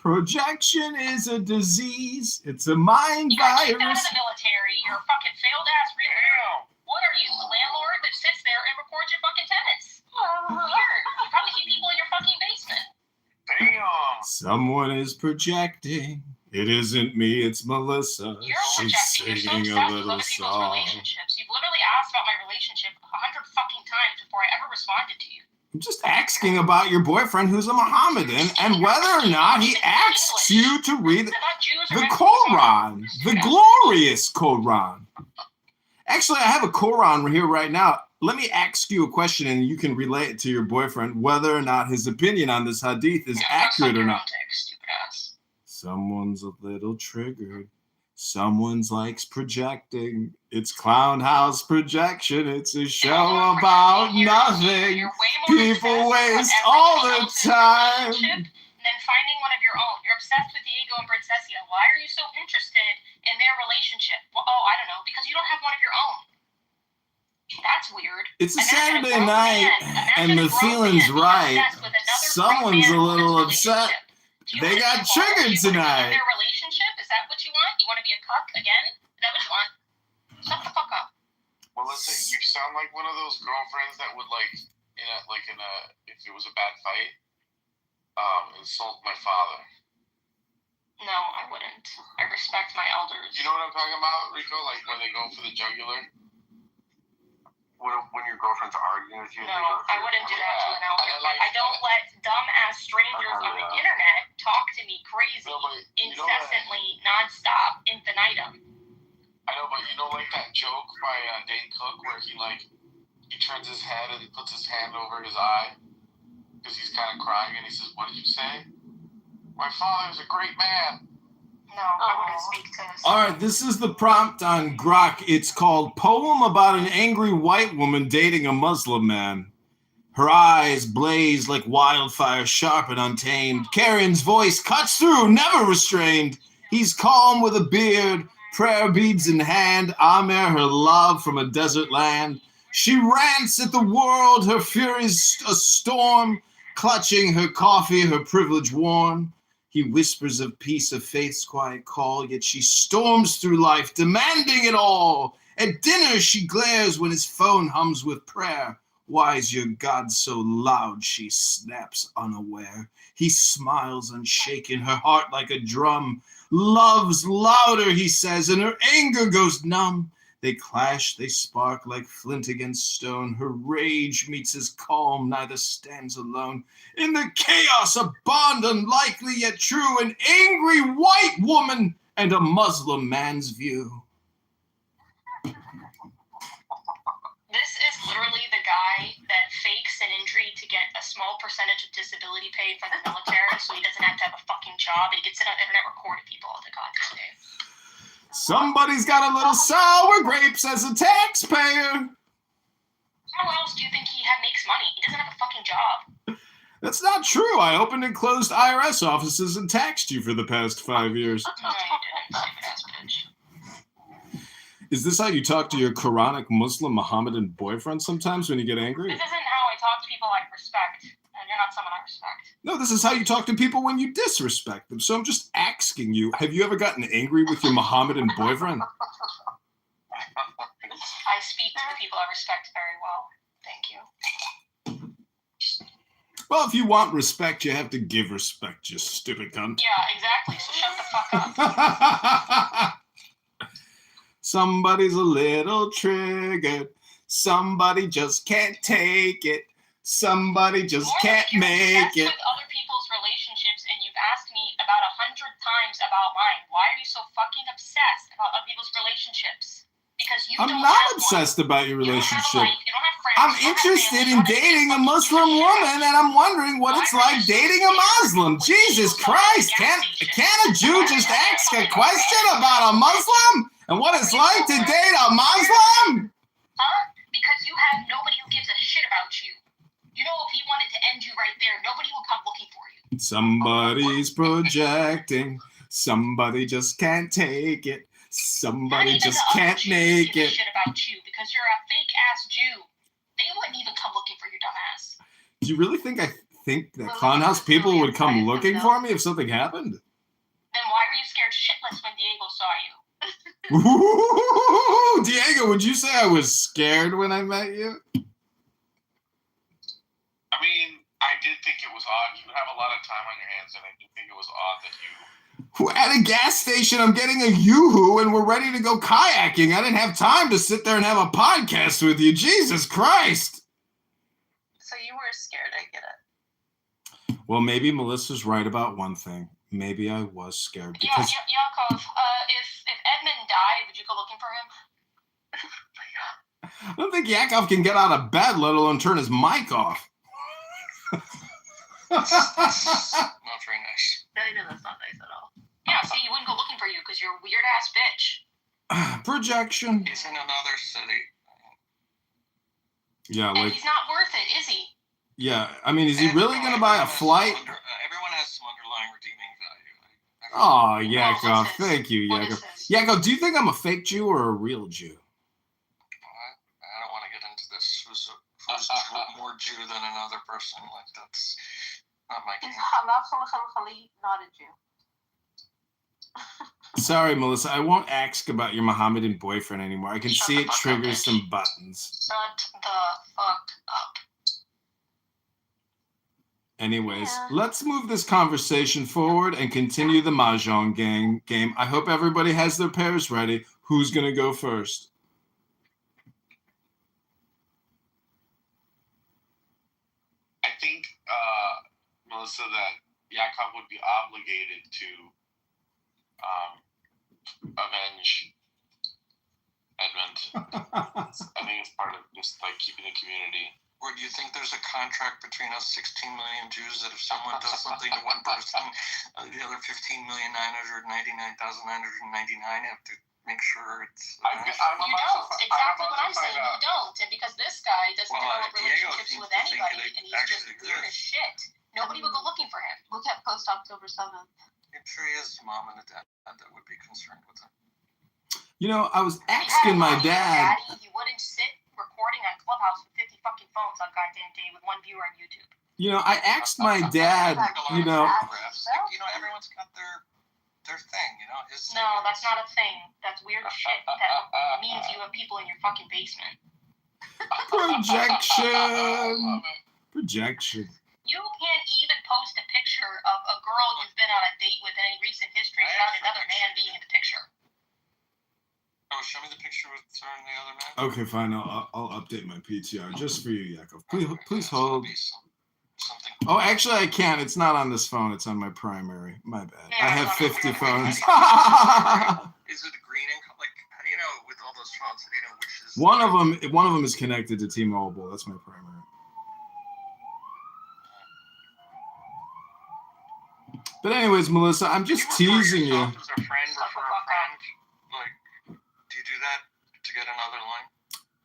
Projection is a disease. It's a mind You got kicked out virus. of the military. You're a fucking failed ass reader. What are you, the landlord that sits there and records your fucking tenants? Weird. You probably keep people in your fucking basement. Damn. Someone is projecting. It isn't me, it's Melissa. You're She's projecting. You're so singing a obsessed with little other people's song. relationships. You've literally asked about my relationship 100 fucking times before I ever responded to you. I'm just asking about your boyfriend who's a Mohammedan and whether or not he asks you to read the Quran, the glorious Quran. Actually, I have a Quran here right now. Let me ask you a question and you can relay it to your boyfriend whether or not his opinion on this hadith is accurate or not. Someone's a little triggered. Someone's likes projecting. It's Clown House Projection. It's a show about nothing. People waste all the time. And then finding one of your own. You're obsessed with Diego and Princessia. Why are you so interested in their relationship? Well, I don't know. Because you don't have one of your own. That's weird. It's a Saturday night and the feeling's right. Someone's a little upset. They got triggered tonight. Their relationship? Is that what you want? You want to be a cuck again? Is that what you want? Shut the fuck up. Well, listen, you sound like one of those girlfriends that would if it was a bad fight, insult my father. No, I wouldn't. I respect my elders. You know what I'm talking about, Rico? Like when they go for the jugular? When your girlfriend's arguing with you? No, I wouldn't do that to an elder. I don't let dumbass strangers on the internet talk to me crazy, incessantly, nonstop, infinitum. I know, but you know, like that joke by Dane Cook where he turns his head and he puts his hand over his eye because he's kind of crying and he says, "What did you say? My father's a great man." No, I wouldn't speak to his. All right, this is the prompt on Grok. It's called Poem About an Angry White Woman Dating a Muslim Man. Her eyes blaze like wildfire, sharp and untamed. Karen's voice cuts through, never restrained. He's calm with a beard, prayer beads in hand. Amir, her love from a desert land. She rants at the world, her fury's a storm. Clutching her coffee, her privilege worn. He whispers of peace, of faith's quiet call, yet she storms through life, demanding it all. At dinner, she glares when his phone hums with prayer. Why is your God so loud? She snaps unaware. He smiles unshaken, her heart like a drum. Love's louder, he says, and her anger goes numb. They clash, they spark like flint against stone. Her rage meets his calm, neither stands alone. In the chaos, a bond unlikely yet true, an angry white woman and a Muslim man's view. This is literally the guy that fakes an injury to get a small percentage of disability pay from the military so he doesn't have to have a fucking job, and he gets it on internet recording people all the goddamn day. Somebody's got a little sour grapes as a taxpayer. How else do you think he makes money? He doesn't have a fucking job. That's not true. I opened and closed IRS offices and taxed you for the past 5 years. No, you didn't, stupid ass bitch. Is this how you talk to your Quranic Muslim Mohammedan boyfriend sometimes when you get angry? This isn't how I talk to people I respect, and you're not someone I respect. No, this is how you talk to people when you disrespect them. So I'm just asking you, have you ever gotten angry with your Mohammedan boyfriend? I speak to the people I respect very well. Thank you. Well, if you want respect, you have to give respect, you stupid cunt. Yeah, exactly. So shut the fuck up. Somebody's a little triggered. Somebody just can't take it. Somebody just can't make it. With other people's relationships, and you've asked me about 100 times about mine. Why are you so fucking obsessed about other people's relationships? Because you I'm not obsessed about your relationship. I'm interested in dating a Muslim woman, and I'm wondering what it's like dating a Muslim. Jesus Christ, can't a Jew just ask a question about a Muslim and what it's like to date a Muslim? Huh? Because you have nobody who gives a shit about you. You know, if he wanted to end you right there, nobody will come looking for you. Somebody's projecting. Somebody just can't take it. Somebody just can't make it. Shit about you because you're a fake ass Jew. They wouldn't even come looking for your dumb ass. Do you really think I think that Clownhouse people would come looking for me if something happened? Then why were you scared shitless when Diego saw you? Ooh, Diego, would you say I was scared when I met you? I mean, I did think it was odd. You have a lot of time on your hands, and I do think it was odd that you... At a gas station, I'm getting a yoo-hoo, and we're ready to go kayaking. I didn't have time to sit there and have a podcast with you. Jesus Christ. So you were scared, I get it. Well, maybe Melissa's right about one thing. Maybe I was scared. Because Yakov, if Edmund died, would you go looking for him? I don't think Yakov can get out of bed, let alone turn his mic off. Not very nice. No, that's not nice at all. Yeah, see, he wouldn't go looking for you because you're a weird ass bitch. Projection. He's in another city. Yeah, and like... he's not worth it, is he? Yeah, I mean, is he really going to buy a flight? Everyone has some underlying redeeming value. Oh, Yakov, thank you, Yakov. Yakov, do you think I'm a fake Jew or a real Jew? I don't want to get into this. Who's more Jew than another person? Like, that's not my game. Not a Jew. Sorry, Melissa, I won't ask about your Mohammedan boyfriend anymore. I can see it triggers some buttons. Shut the fuck up. Anyways, let's move this conversation forward and continue the Mahjong game. I hope everybody has their pairs ready. Who's going to go first? I think, Melissa, that Yakov would be obligated to avenge I think it's part of just like keeping the community. Or do you think there's a contract between us 16 million Jews that if someone does something to one person, the other 15,999,999 have to make sure it's. You don't. Exactly what I'm saying. You don't. And because this guy doesn't develop relationships with anybody, and he's just weird as shit, nobody would go looking for him. Look at post October 7th. I'm sure he has a mom and a dad that would be concerned with him. You know, I was asking my dad. He wouldn't sit recording on Clubhouse with 50 fucking phones on goddamn day with one viewer on YouTube. You know, I asked my dad. You know. You know, everyone's got their thing. You know, No, that's not a thing. That's weird shit. That means you have people in your fucking basement. Projection. Projection. You can't even post a picture of a girl you've been on a date with in any recent history without another man being in the picture. Oh, show me the picture with her and the other man. Okay, fine. I'll update my PTR just for you, Yakov. Please hold. Oh, actually, I can't. It's not on this phone. It's on my primary. My bad. I have 50 phones. Is it green and like? How do you know with all those phones? How do you know which is? One of them is connected to T-Mobile. That's my primary. But anyways, Melissa, I'm just teasing you. As a friend, refer a friend. Like, do you do that to get another line?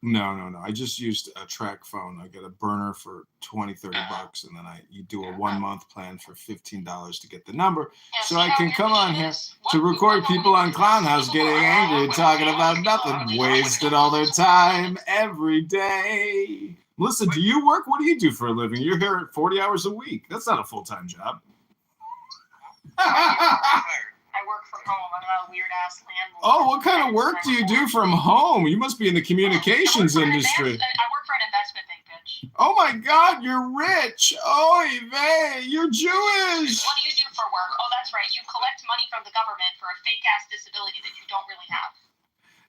No. I just used a track phone. I get a burner for $20-$30, and then you do a 1-month plan for $15 to get the number, so I can come on here to record people on Clownhouse getting angry, talking about nothing, wasted all their time every day. Melissa, do you work? What do you do for a living? You're here at 40 hours a week. That's not a full-time job. I work from home. I'm not a weird ass landlord. Oh, what kind of work do you do from home? You must be in the communications industry. I work for an investment bank, bitch. Oh my God, you're rich. Oy vey, you're Jewish. What do you do for work? Oh, that's right. You collect money from the government for a fake ass disability that you don't really have.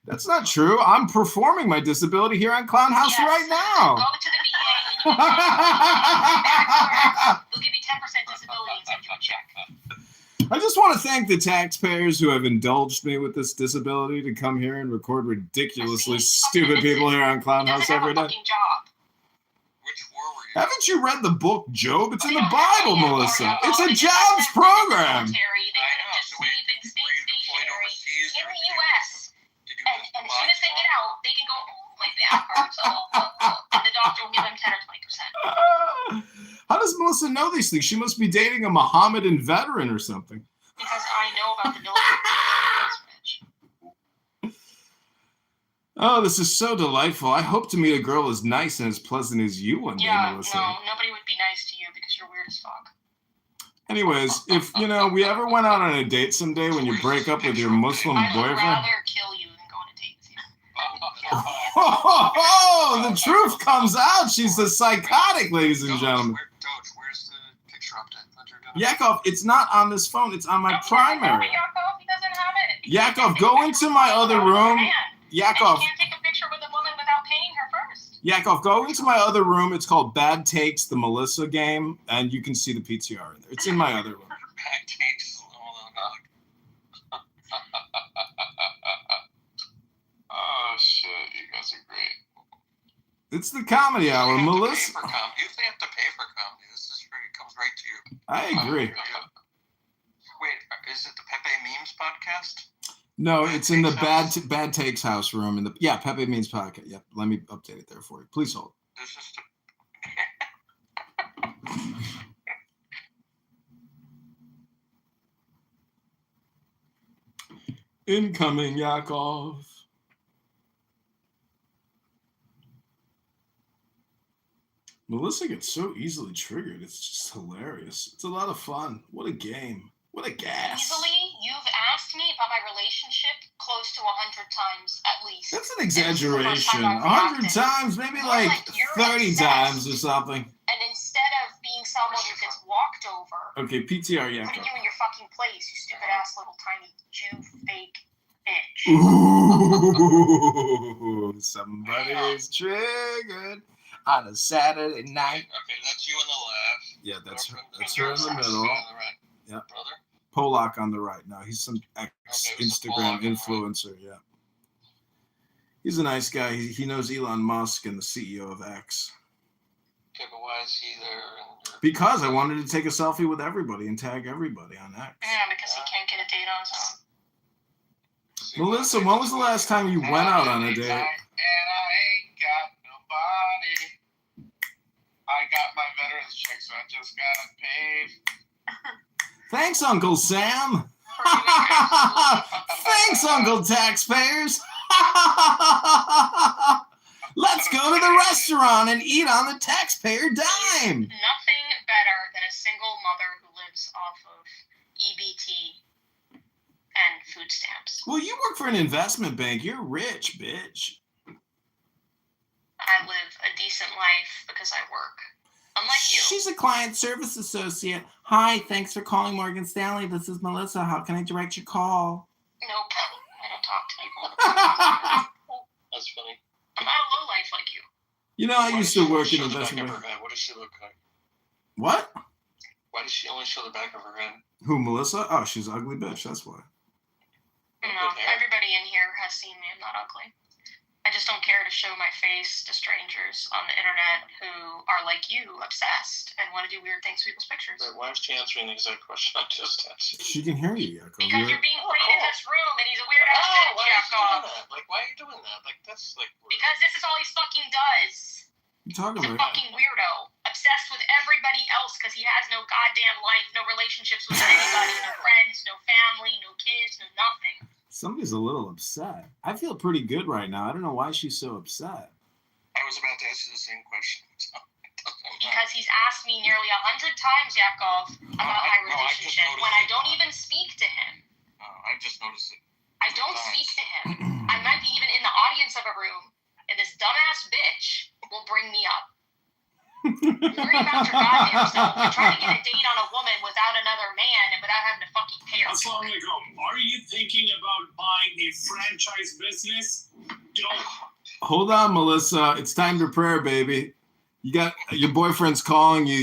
That's not true. I'm performing my disability here on Clownhouse right now. Go to the VA and they'll give you 10% disability and send you a check. I just want to thank the taxpayers who have indulged me with this disability to come here and record ridiculously stupid people here on Clownhouse every day. Haven't you read the book Job? It's in the Bible, Melissa. It's a jobs program. In the U.S. And as soon as they get out, they can go like that. And the doctor will give them 10 or 20%. How does Melissa know these things? She must be dating a Mohammedan veteran or something. Because I know about the military. Oh, this is so delightful. I hope to meet a girl as nice and as pleasant as you one day, Melissa. No, nobody would be nice to you because you're weird as fuck. Anyways, if, we ever went out on a date someday when you break up with your Muslim boyfriend. I would rather kill you than go on a date with you. Oh, the truth comes out. She's a psychotic, ladies and gentlemen. Where's the picture update? Yakov, it's not on this phone. It's on my primary. Yakov, he doesn't have it. Yakov, go into my other room. Yakov. You can't take a picture with a woman without paying her first. Yakov, go into my other room. It's called Bad Takes, the Melissa game, and you can see the PTR in there. It's in my other room. Bad Takes. Oh shit, you guys are great. It's the comedy hour, Melissa. You have to pay for comedy. This is free. It comes right to you. I agree. Wait, is it the Pepe Memes podcast? No, it's in the Bad Takes house room. Pepe Memes podcast. Yep, let me update it there for you. Please hold. This is Incoming, Yakov. Melissa gets so easily triggered. It's just hilarious. It's a lot of fun. What a game. What a gas. Easily, you've asked me about my relationship close to 100 times at least. That's an exaggeration. 100 times, maybe like 30 times or something. And instead of being someone who gets walked over, okay, PTR, yeah. putting you in your fucking place, you stupid ass little tiny Jew fake bitch. Ooh, somebody's triggered on a Saturday night. Okay, that's you on the left. Yeah, that's her in the middle. On the right. Yeah. Brother? Polak on the right. No, he's some ex-Instagram influencer, yeah. He's a nice guy. He knows Elon Musk and the CEO of X. Okay, but why is he there? Because I wanted to take a selfie with everybody and tag everybody on X. Yeah, because he can't get a date on his own. Melissa, when was the last time you went out on a date? And I ain't got nobody. I got my veterans check, so I just got paid. Thanks, Uncle Sam. Thanks, Uncle Taxpayers. Let's go to the restaurant and eat on the taxpayer dime. Nothing better than a single mother who lives off of EBT and food stamps. Well, you work for an investment bank. You're rich, bitch. I live a decent life because I work. Unlike you. She's a client service associate. Hi, thanks for calling Morgan Stanley. This is Melissa. How can I direct your call? Nope. I don't talk to people. That's funny. I'm not a lowlife like you. You know, I used to work in investment Back of bank. her head. What does she look like? What? Why does she only show the back of her head? Who, Melissa? Oh, she's an ugly bitch. That's why. No, everybody in here has seen me. I'm not ugly. I just don't care to show my face to strangers on the internet who are like you, obsessed, and want to do weird things to people's pictures. But why is she answering the exact question I just asked? She can hear you, Yakov. Because you're being played in this room, and he's a weird ass bitch, Why are you Yakov. doing that? Like, why are you doing that? Like, that's like. Because this is all he fucking does. You talking He's a about? fucking weirdo. Obsessed with everybody else because he has no goddamn life, no relationships with anybody, no friends, no family, no kids, no nothing. Somebody's a little upset. I feel pretty good right now. I don't know why she's so upset. I was about to ask you the same question. Because he's asked me nearly 100 times, Yakov, about my relationship when I don't even speak to him. I just noticed it. I don't speak to him. I might be even in the audience of a room, and this dumbass bitch will bring me up. Worry about your goddamn self. You're trying to get a date on a woman without another man and without having to fucking pay her. Assalamu alaikum. Are you thinking about buying a franchise business? Don't. Hold on, Melissa. It's time to prayer, baby. You got your boyfriend's calling you.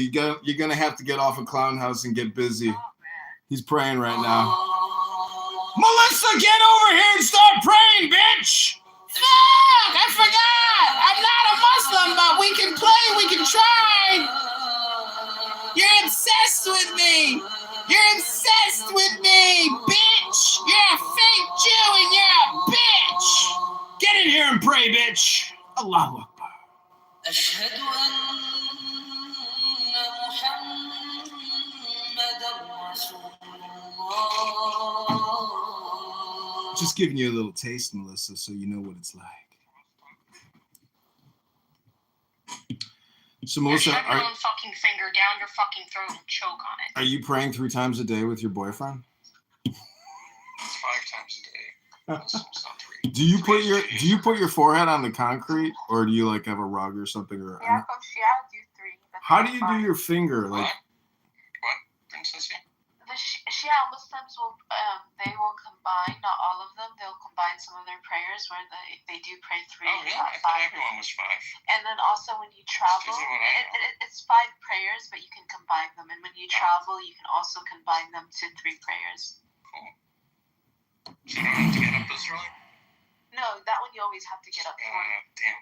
You're gonna have to get off of Clown House and get busy. He's praying right now. Melissa, get over here and start praying, bitch! Fuck! I forgot! I'm not a Muslim, but we can play, we can try! You're obsessed with me! You're obsessed with me, bitch! You're a fake Jew and you're a bitch! Get in here and pray, bitch! Allahu Akbar. أشهد أن محمدا رسول الله. Just giving you a little taste, Melissa, so you know what it's like. So, Melissa, Shove your own fucking finger down your fucking throat and choke on it. are you praying 3 times a day with your boyfriend? It's 5 times a day. It's not 3. Do you put your forehead on the concrete, or do you like have a rug or something? Or Yeah, Coach, yeah, I'll do 3. how do you do your finger? Like, What, Princess? The Shia Muslims will they will combine, not all of them, they'll combine some of their prayers where they do pray 3, Oh, yeah, not I thought 5. everyone was 5. And then also when you travel, This is what I know. it's 5 prayers, but you can combine them. And when you travel, you can also combine them to 3 prayers. Cool. So you don't have to get up this early? No, that one you always have to get up for. Damn.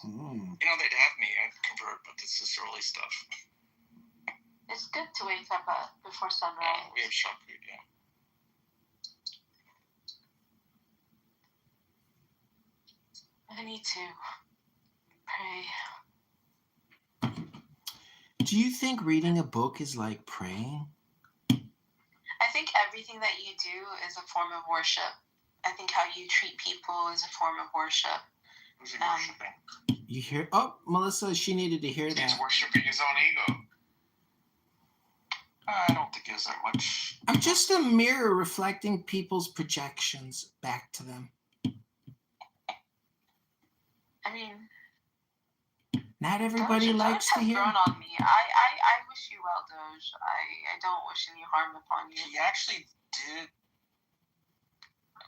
You know, they'd have me. I'd convert, but this is early stuff. It's good to wake up before sunrise. We have shop food, yeah. I need to pray. do you think reading a book is like praying? I think everything that you do is a form of worship. I think how you treat people is a form of worship. Who's he worshiping? You hear? Oh, Melissa, she needed to hear He's that. worshiping his own ego. I don't think it's that much. I'm just a mirror reflecting people's projections back to them. I mean, Not everybody likes to Doge has hear. grown on me. I wish you well, Doge. I don't wish any harm upon you. He actually did.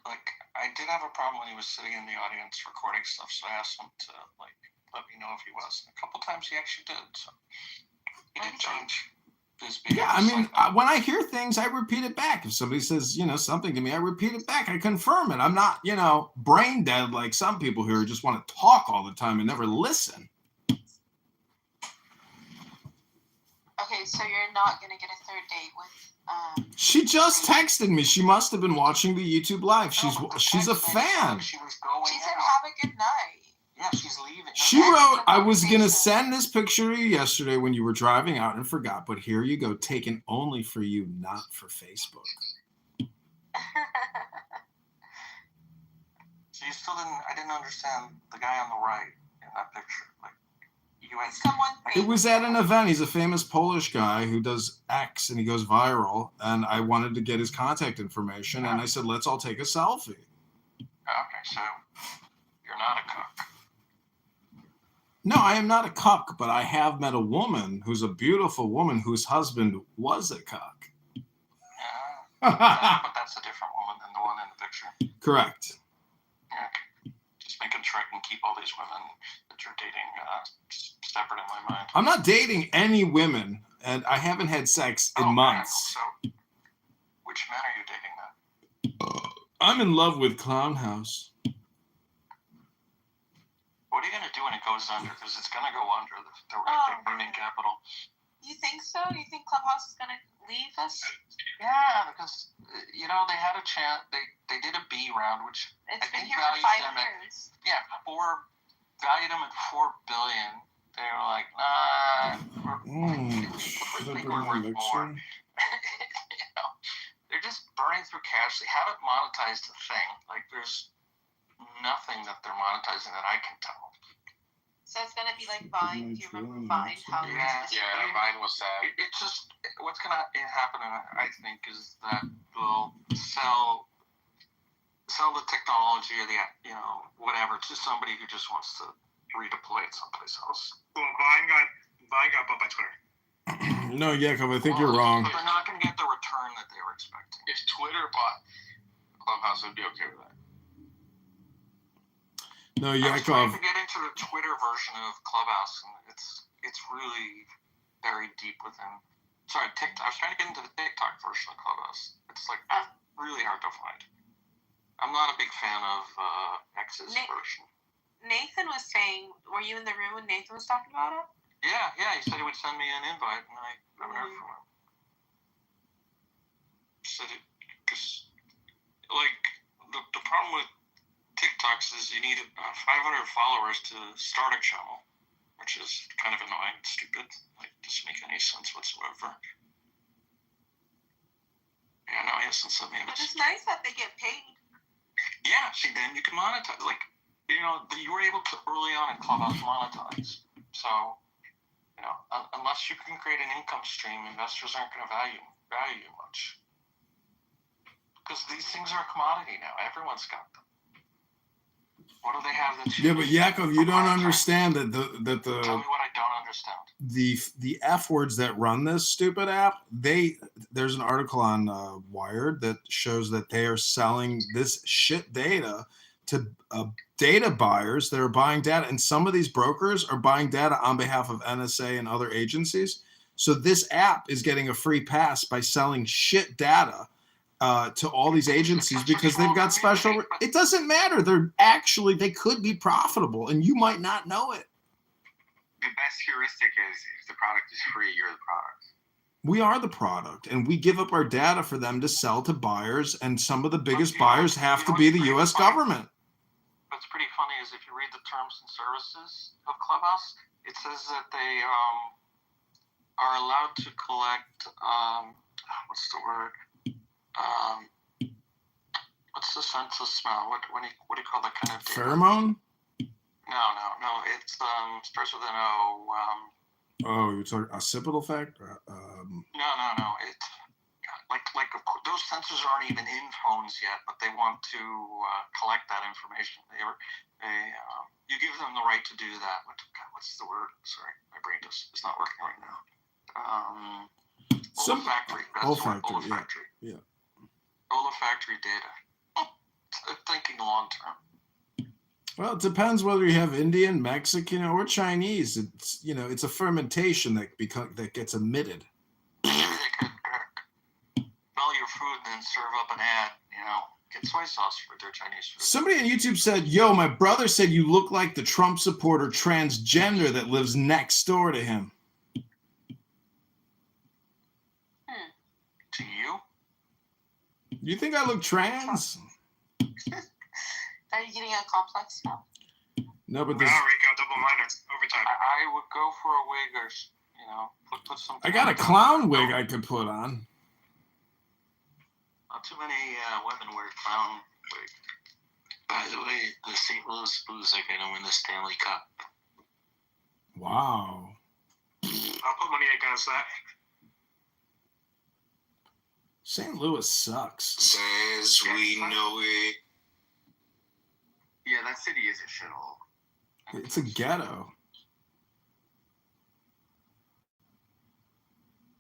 Like, I did have a problem when he was sitting in the audience recording stuff, so I asked him to, like, let me know if he was. And a couple times he actually did, so he did change. his Yeah, I behavior. mean, when I hear things, I repeat it back. If somebody says, something to me, I repeat it back. I confirm it. I'm not, brain dead like some people who just want to talk all the time and never listen. Okay, so you're not gonna get a third date with. She just texted me. She must have been watching the YouTube live. She's a fan. She was going She said, out. "Have a good night." Yeah, she's leaving. She wrote, I was going to send this picture to you yesterday when you were driving out and forgot, but here you go, taken only for you, not for Facebook. So you still didn't, I didn't understand the guy on the right in that picture. Like, you went, It was at an event. He's a famous Polish guy who does X and he goes viral. And I wanted to get his contact information. And I said, let's all take a selfie. okay, so you're not a cook. No, I am not a cuck, but I have met a woman who's a beautiful woman whose husband was a cuck. But that's a different woman than the one in the picture. Correct. Yeah. Just making sure I can keep all these women that you're dating separate in my mind. I'm not dating any women, and I haven't had sex in months. So, which men are you dating then? I'm in love with Clown House. What are you going to do when it goes under? Because it's going to go under the gaming capital. You think so? You think Clubhouse is gonna leave us? Yeah, because they had a chance. They did a B round, which It's I been think here for valued 5 them years. valued them at $4 billion. They were like, nah, we're worth more. They're just burning through cash. They haven't monetized a thing. Like, there's nothing that they're monetizing that I can tell. So it's gonna be like Vine. Do you remember Vine? How it was Yeah, mine was sad. It's just what's gonna happen, I think, is that they'll sell the technology or the whatever to somebody who just wants to redeploy it someplace else. Well, Vine got bought by Twitter. No, Yakov, I think you're wrong. They're not gonna get the return that they were expecting. If Twitter bought Clubhouse, I'd be okay with that. No, I was trying Yakov. to get into the Twitter version of Clubhouse, and it's really buried deep within. Sorry, TikTok. I was trying to get into the TikTok version of Clubhouse. It's like really hard to find. I'm not a big fan of X's version. Nathan was saying, were you in the room when Nathan was talking about it? Yeah. He said he would send me an invite, and I haven't heard from him. Said it because, the problem with TikToks is you need 500 followers to start a channel, which is kind of annoying and stupid. Like, doesn't make any sense whatsoever. Yeah, no, he hasn't sent me a But message. it's nice that they get paid. Yeah, see, then you can monetize. Like, you were able to early on in Clubhouse monetize. So, unless you can create an income stream, investors aren't going to value you much. Because these things are a commodity now. Everyone's got them. What do they have that's Yeah, but Yakov, you don't understand that Tell me what I don't understand. the F words that run this stupid app, there's an article on Wired that shows that they are selling this shit data to data buyers that are buying data, and some of these brokers are buying data on behalf of NSA and other agencies. So this app is getting a free pass by selling shit data to all these agencies because they've got special. It doesn't matter. They could be profitable, and you might not know it. The best heuristic is if the product is free, you're the product. We are the product, and we give up our data for them to sell to buyers, and some of the biggest buyers have to be the U.S. government. What's pretty funny is if you read the terms and services of Clubhouse, it says that they are allowed to collect, what's the word? What's the census smell? What do you call that kind of data? Pheromone? No. It starts with an O. Oh, you're talking occipital effect? No. It's like of course, those sensors aren't even in phones yet, but they want to collect that information. You give them the right to do that. What's the word? Sorry, my brain is not working right now. Olfactory. Olfactory. Yeah. Olfactory data. Thinking long term. Well, it depends whether you have Indian, Mexican, or Chinese. It's it's a fermentation that gets emitted. food and then serve up an ad, get soy sauce for their Chinese food. Somebody on YouTube said, yo, my brother said you look like the Trump supporter transgender that lives next door to him. To you? You think I look trans? Are you getting a complex now? No, but this... Rico, double minor, overtime. I would go for a wig or, put something. I got a clown wig I could put on. Not too many women wear clown wig. By the way, the St. Louis Blues are going to win the Stanley Cup. Wow. I'll put money against that. St. Louis sucks. Says we know it. Yeah, that city is a shithole. It's a ghetto.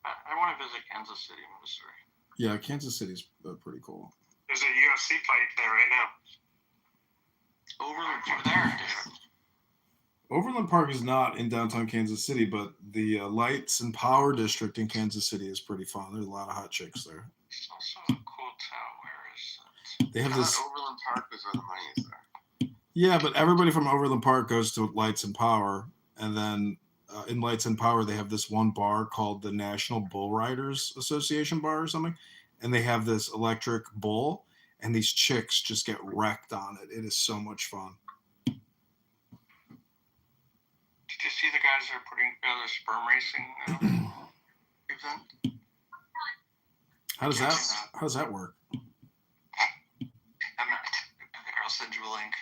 I want to visit Kansas City, Missouri. Yeah, Kansas City's pretty cool. There's a UFC fight there right now. Overland Park there, dude. Overland Park is not in downtown Kansas City, but the Lights and Power District in Kansas City is pretty fun. There's a lot of hot chicks there. It's also a cool town. Where is it? They have this. Overland Park is where the money is there. Yeah, but everybody from Overland Park goes to Lights and Power, and then in Lights and Power they have this one bar called the National Bull Riders Association bar or something, and they have this electric bull, and these chicks just get wrecked on it. It is so much fun. Did you see the guys that are putting together sperm racing event? How does that work? I'll send you a link.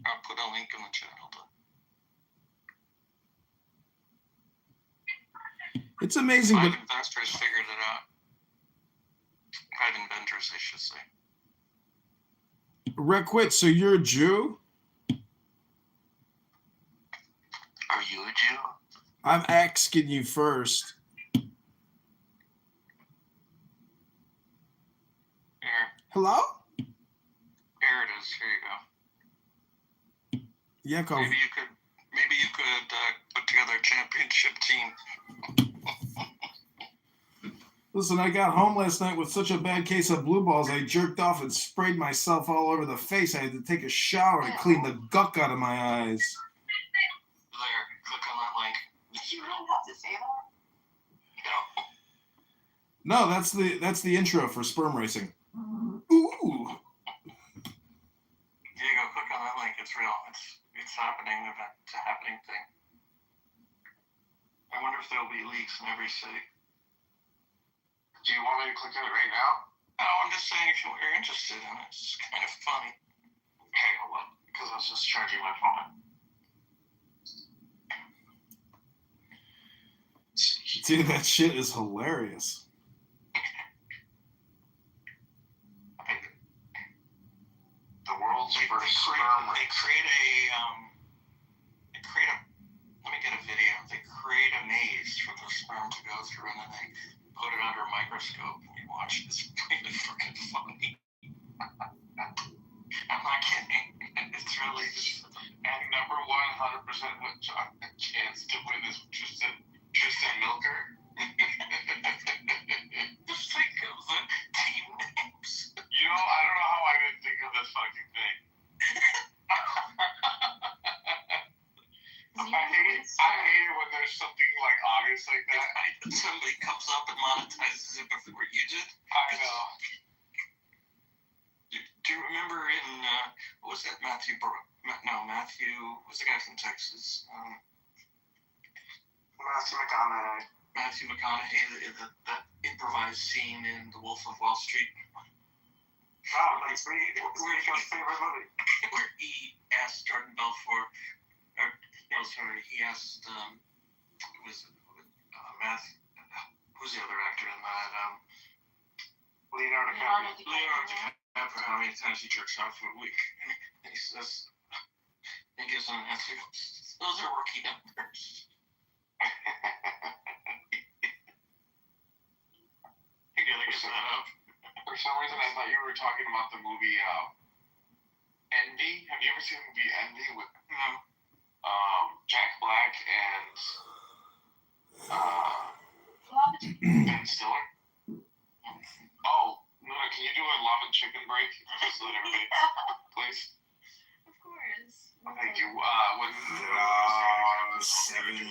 I'll put a link in the channel. It's amazing, Five but investors figured it out. 5 inventors, I should say. Requit, so you're a Jew? Are you a Jew? I'm asking you first. Here. Hello? Here it is. Here you go. Yakov. Maybe you could put together a championship team. Listen, I got home last night with such a bad case of blue balls, I jerked off and sprayed myself all over the face. I had to take a shower to clean the gunk out of my eyes. There, click on that link. Did you really have to say that? No, that's the intro for sperm racing. Ooh. Diego, click on that link. It's real. It's happening. It's a happening thing. I wonder if there'll be leaks in every city. Do you want me to click on it right now? No, I'm just saying if you're interested in it, it's kind of funny. Okay, hold on, because I was just charging my phone. Dude, that shit is hilarious. The world's first sperm Let me get a video. They create a maze for the sperm to go through, and then they put it under a microscope, and you watch it. It's really freaking funny. I'm not kidding. It's really just... And number 100% with a chance to win is Tristan Milker. Just think of the team names. You know, I don't know how I didn't think of this fucking thing. I hate it when there's something like obvious like that. Somebody comes up and monetizes it before you did. I know. Do you remember in what was that? Matthew was the guy from Texas. Matthew McConaughey, that improvised scene in The Wolf of Wall Street. Oh, like where's your favorite movie? Where he asked Jordan Belfort, he asked who's the other actor in that? Leonardo DiCaprio. How many times he jerks off in a week? And he says, he gives him an answer. Those are rookie numbers. You're getting set up. For some reason, I thought you were talking about the movie Envy. Have you ever seen the movie Envy with Jack Black and Ben Stiller? Oh, no, can you do a lava chicken break? Just so that everybody, please. Of course. Thank you. When 17.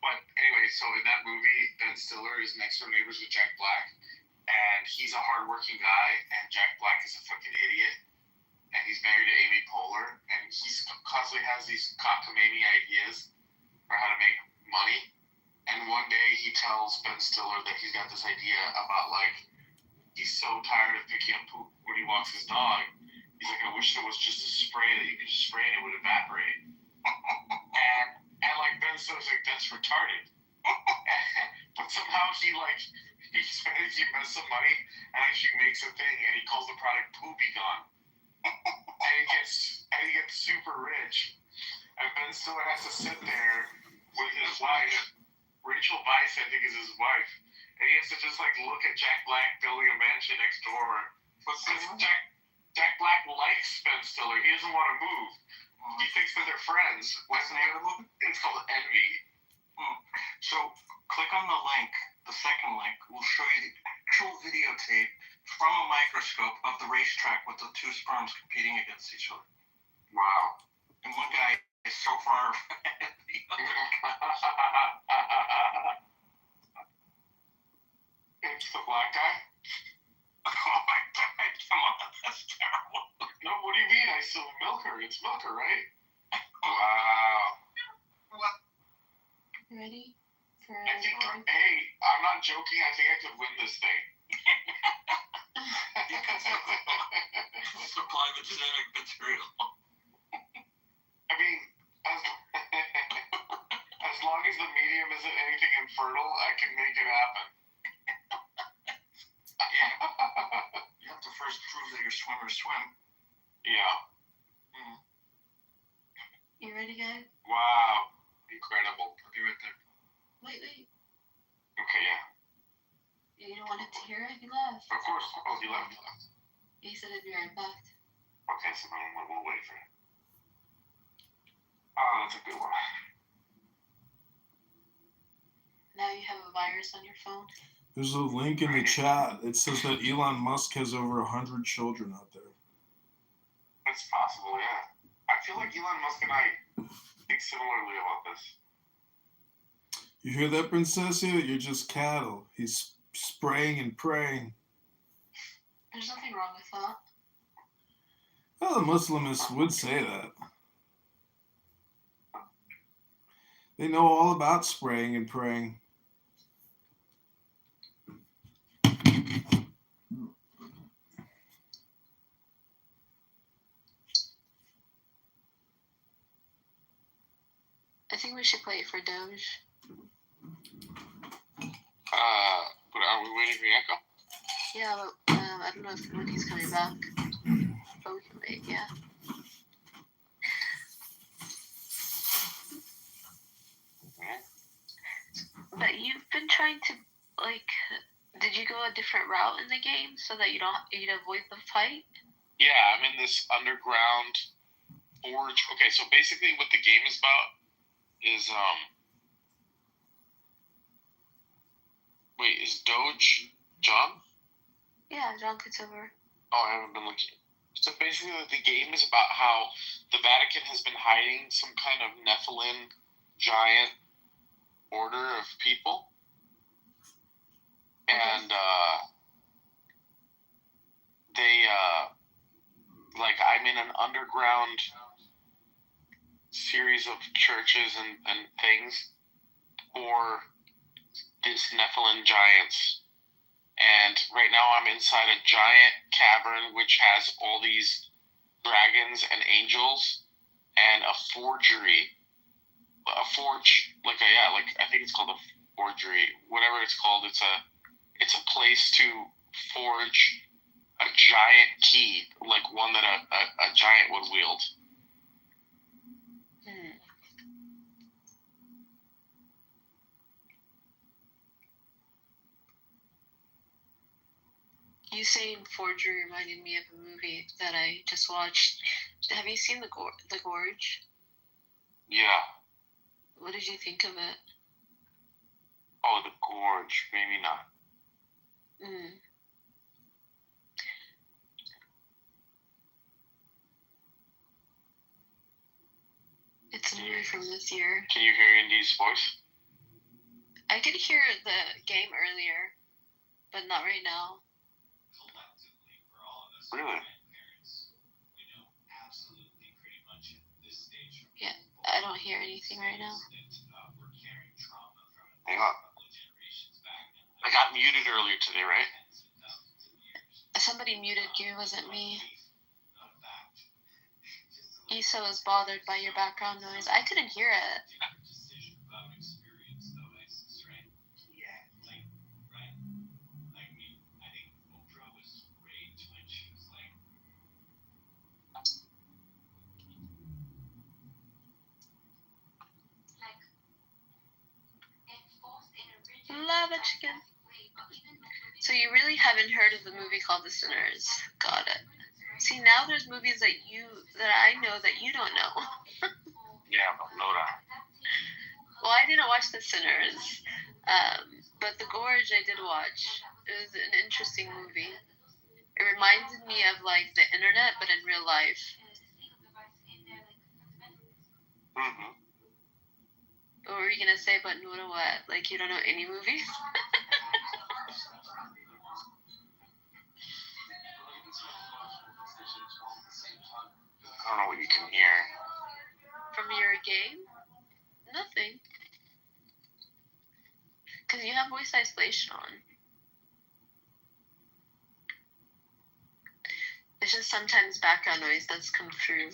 But anyway, so in that movie, Ben Stiller is next door neighbors with Jack Black, and he's a hardworking guy, and Jack Black is a fucking idiot, and he's married to Amy Poehler, and he's constantly has these cockamamie ideas for how to make money. And one day he tells Ben Stiller that he's got this idea about, like, he's so tired of picking up poop when he walks his dog. He's like, I wish there was just a spray that you could just spray and it would evaporate. and like Ben Stiller's like, that's retarded. But somehow he invests some money and actually makes a thing, and he calls the product Poopy Gone. and he gets super rich. And Ben Stiller has to sit there with his wife. Rachel Weisz, I think, is his wife. And he has to just, like, look at Jack Black building a mansion next door. Jack Black likes Ben Stiller. He doesn't want to move. He thinks that they're friends. What's the name of the movie? It's called Envy. So click on the link. The second link will show you the actual videotape from a microscope of the racetrack with the two sperms competing against each other. Wow. And one guy is so far ahead of the other. It's the black guy? Oh my god, come on, that's terrible. No, what do you mean? I still Milker. It's Milker, right? Wow. Ready? I think, hey, I'm not joking. I think I could win this thing. You can supply the genetic material. I mean, as long as the medium isn't anything infertile, I can make it happen. Yeah. You have to first prove that your swimmers swim. Yeah. You ready, guys? Wow. Incredible. I'll be right there. Wait. Okay, yeah. You don't want it to hear it? He left. Of course. Oh, he left. He said he'd be right back. Okay, so we'll wait for him. Oh, that's a good one. Now you have a virus on your phone? There's a link in the chat. It says that Elon Musk has over 100 children out there. It's possible, yeah. I feel like Elon Musk and I think similarly about this. You hear that, Princessia? You're just cattle. He's spraying and praying. There's nothing wrong with that. Well, the Muslimists would say that. They know all about spraying and praying. I think we should play it for Doge. But are we waiting for Echo? Yeah, but I don't know when he's coming back. But we can wait, yeah. But you've been trying to, like, did you go a different route in the game so that you'd avoid the fight? Yeah, I'm in this underground forge. Okay, so basically what the game is about is, wait, is Doge John? Yeah, John Kitover. Oh, I haven't been looking. So basically the game is about how the Vatican has been hiding some kind of Nephilim giant order of people. And, I'm in an underground series of churches and things for this Nephilim giants. And right now I'm inside a giant cavern which has all these dragons and angels and a forgery. I think it's called a forgery. Whatever it's called, it's a place to forge a giant key, like one that a giant would wield. You saying forgery reminded me of a movie that I just watched. Have you seen The Gorge? Yeah. What did you think of it? Oh, The Gorge. Maybe not. Mm. It's a movie from this year. Can you hear Indy's voice? I could hear the game earlier, but not right now. Really? Yeah, I don't hear anything right now. Hang on. I got muted earlier today, right? Somebody muted you, wasn't me. Issa was bothered by your background noise. I couldn't hear it. Love a chicken. So you really haven't heard of the movie called The Sinners? Got it. See, now there's movies that I know that you don't know. Yeah, I don't know that. Well, I didn't watch The Sinners, but The Gorge I did watch. It was an interesting movie. It reminded me of like the internet, but in real life. Mm-hmm. What were you gonna say about Nora What? Like you don't know any movies? I don't know what you can hear. From your game? Nothing. Because you have voice isolation on. It's just sometimes background noise that's come through.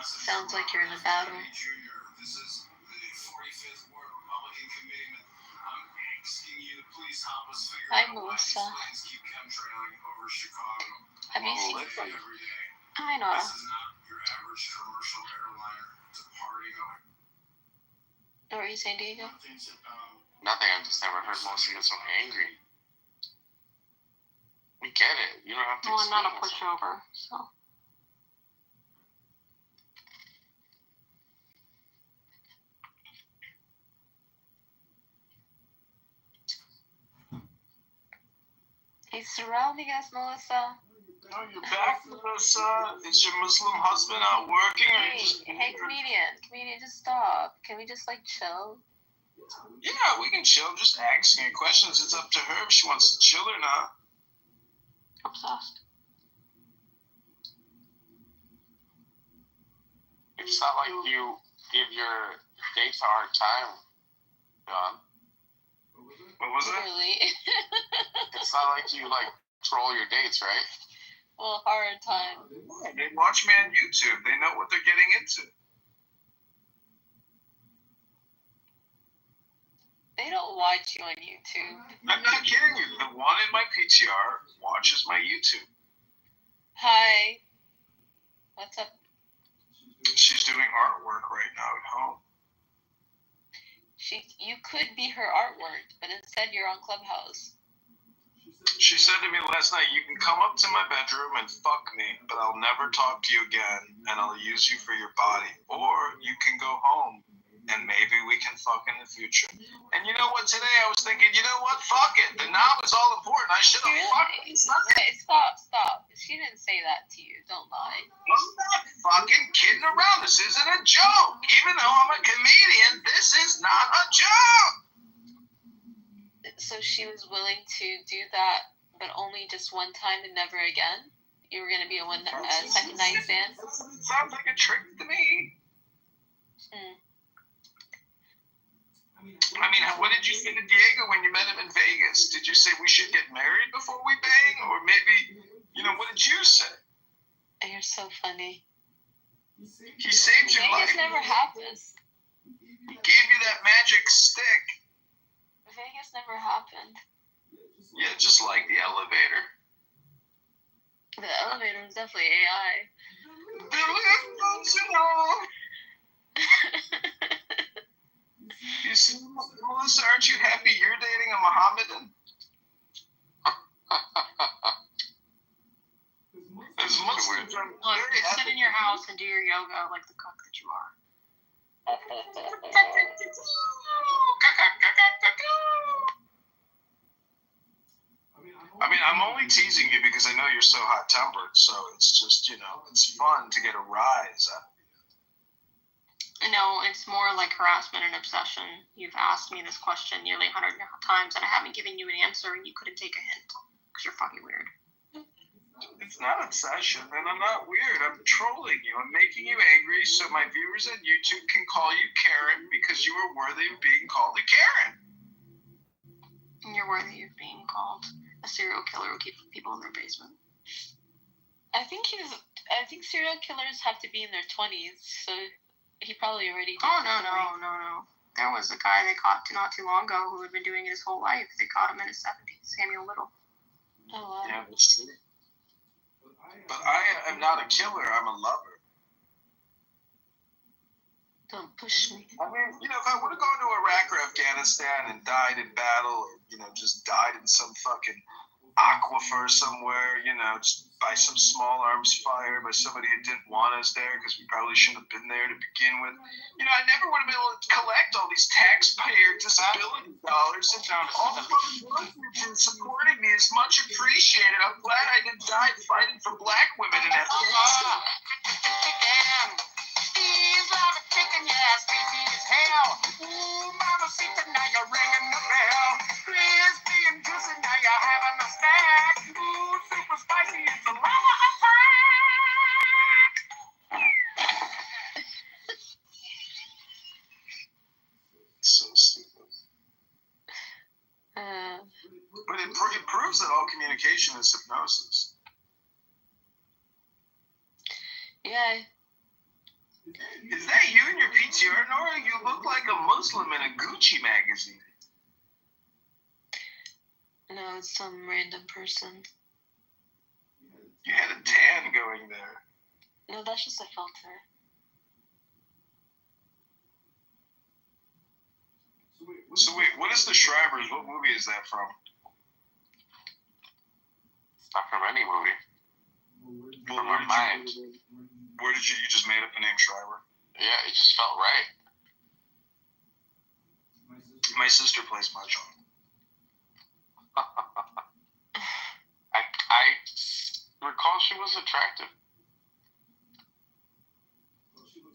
Sounds like you're in a battle. This is the 45th Ward Republican Committeeman. I'm asking you to please help us figure Hi, out why these Melissa. planes keep chemtrailing over Chicago. Have you seen All day, every day. Hi, Nora. This is not your average commercial airliner. It's a party going. What were you saying, Diego? Nothing. I've just never heard Melissa get so angry. We get it. You don't have to Well, I'm not a explain pushover, so. He's surrounding us, Melissa. Oh, you're back, Melissa. Is your Muslim husband out working? Hey, comedian, just stop. Can we just like chill? Yeah, we can chill. Just asking her questions. It's up to her if she wants to chill or not. Obsessed. It's not like you give your dates a hard time, John. What was it? Really? It's not like you like troll your dates, right? Well, hard time. They watch me on YouTube. They know what they're getting into. They don't watch you on YouTube. I'm not kidding you. The one in my PTR watches my YouTube. Hi. What's up? She's doing artwork right now at home. You could be her artwork, but instead you're on Clubhouse. She said to me last night, you can come up to my bedroom and fuck me, but I'll never talk to you again, and I'll use you for your body. Or you can go home, and maybe we can fuck in the future. And you know what, today I was thinking, you know what, fuck it. The knob is all important. I should have fucked it. Okay, stop. She didn't say that to you. Don't lie. I'm not fucking kidding around. This isn't a joke. Even though I'm a comedian, this is not a joke. So she was willing to do that, but only just one time and never again? You were going to be a second night stand? Sounds like a trick to me. I mean, what did you say to Diego when you met him in Vegas? Did you say we should get married before we bang? Or maybe, what did you say? You're so funny. He saved your life. Vegas never happened. He gave you that magic stick. Vegas never happened. Yeah, just like the elevator. The elevator was definitely AI. The lift goes on. you see, Melissa, aren't you happy you're dating a Mohammedan? As Muslims, I'm Look, very just sit happy. in your house and do your yoga like the cook that you are. I mean, I'm only teasing you because I know you're so hot-tempered, so it's just, it's fun to get a rise out of you. No, it's more like harassment and obsession. You've asked me this question nearly 100 times, and I haven't given you an answer, and you couldn't take a hint because you're fucking weird. It's not obsession, and I'm not weird. I'm trolling you. I'm making you angry so my viewers on YouTube can call you Karen because you are worthy of being called a Karen. And you're worthy of being called a serial killer who keeps people in their basement. I think serial killers have to be in their 20s, so he probably already did. Oh, no. There was a guy they caught not too long ago who had been doing it his whole life. They caught him in his 70s, Samuel Little. Oh, wow. Yeah, that's true. But I am not a killer. I'm a lover. Don't push me. I mean, if I would have gone to Iraq or Afghanistan and died in battle, or, just died in some fucking aquifer somewhere, just by some small arms fire by somebody who didn't want us there because we probably shouldn't have been there to begin with. I never would have been able to collect all these taxpayer disability dollars, and all the fucking work you've been supporting me is much appreciated. I'm glad I didn't die fighting for black women in Afghanistan. He's like a chicken, yeah, spicy as hell. Ooh, mama, see tonight you're ringing the bell. Crispy and juicy, now you're having a snack. Ooh, super spicy, it's a lava attack. So stupid. But it proves that all communication is hypnosis. Yeah. Is that you in your PTR, Nora? You look like a Muslim in a Gucci magazine. No, it's some random person. You had a tan going there. No, that's just a filter. So wait, what is the Shrivers? What movie is that from? It's not from any movie. Well, where did you just made up the name Shriver? Yeah, it just felt right. My sister plays mahjong. I recall she was attractive.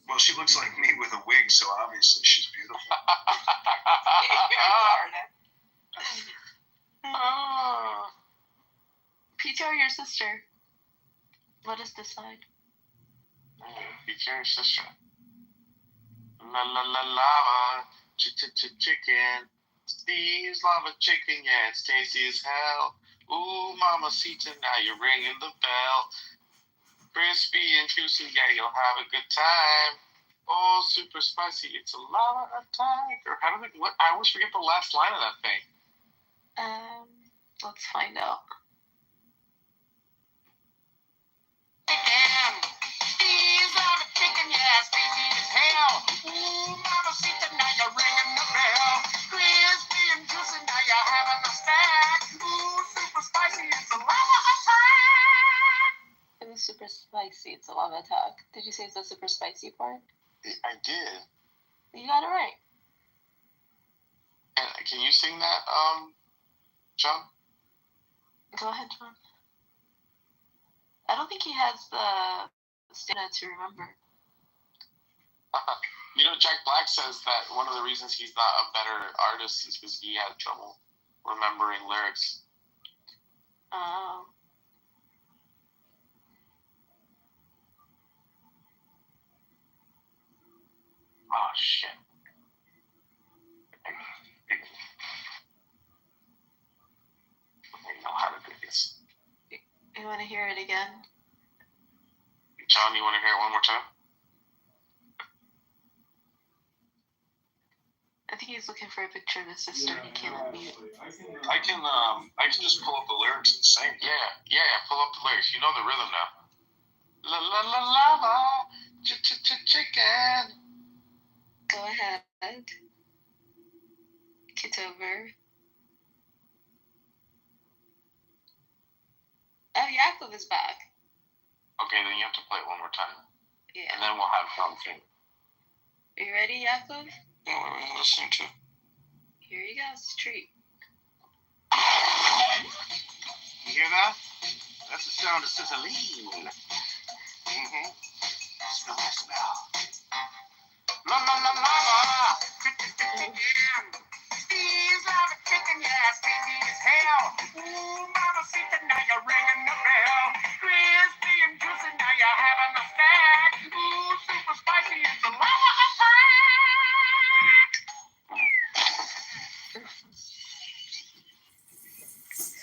Well, she looks like me with a wig, so obviously she's beautiful. PTR your sister. Let us decide. PTR your sister. La la la lava, chicken. Steve's lava chicken, yeah, it's tasty as hell. Ooh, mamacita, now you're ringing the bell. Crispy and juicy, yeah, you'll have a good time. Oh, super spicy, it's a lava attack. Or how do they? What? I always forget the last line of that thing. Let's find out. Steve's lava chicken, yeah, spicy as hell. Ooh, mamacita, now you're ringing the bell. Crispy and juicy, now you're having a snack. Ooh, super spicy, it's a lava attack. It was super spicy. It's a lava attack. Did you say it's a super spicy part? I did. You got it right. And can you sing that, John? Go ahead, John. I don't think he has the stamina to remember. Jack Black says that one of the reasons he's not a better artist is because he had trouble remembering lyrics. Oh. Oh, shit. I know how to do this. You want to hear it again? John, you want to hear it one more time? I think he's looking for a picture of his sister. He can't unmute. I can just pull up the lyrics and sing. Yeah, pull up the lyrics. You know the rhythm now. La la la lava, chicken. Go ahead. voiceover. Oh, Yakov is back. Okay, then you have to play it one more time. Yeah. And then we'll have fun too. Are you ready, Yakov? Yeah, what are we listening to? Here you go. It's a treat. You hear that? That's the sound of sizzling. Mm-hmm. Smell that smell. La la la lava. Steve's lava chicken, yeah, tasty as hell. Ooh, mama, see tonight you're ringing the bell. Crispy and juicy, now you're having a snack. Ooh, super spicy, it's the lava attack.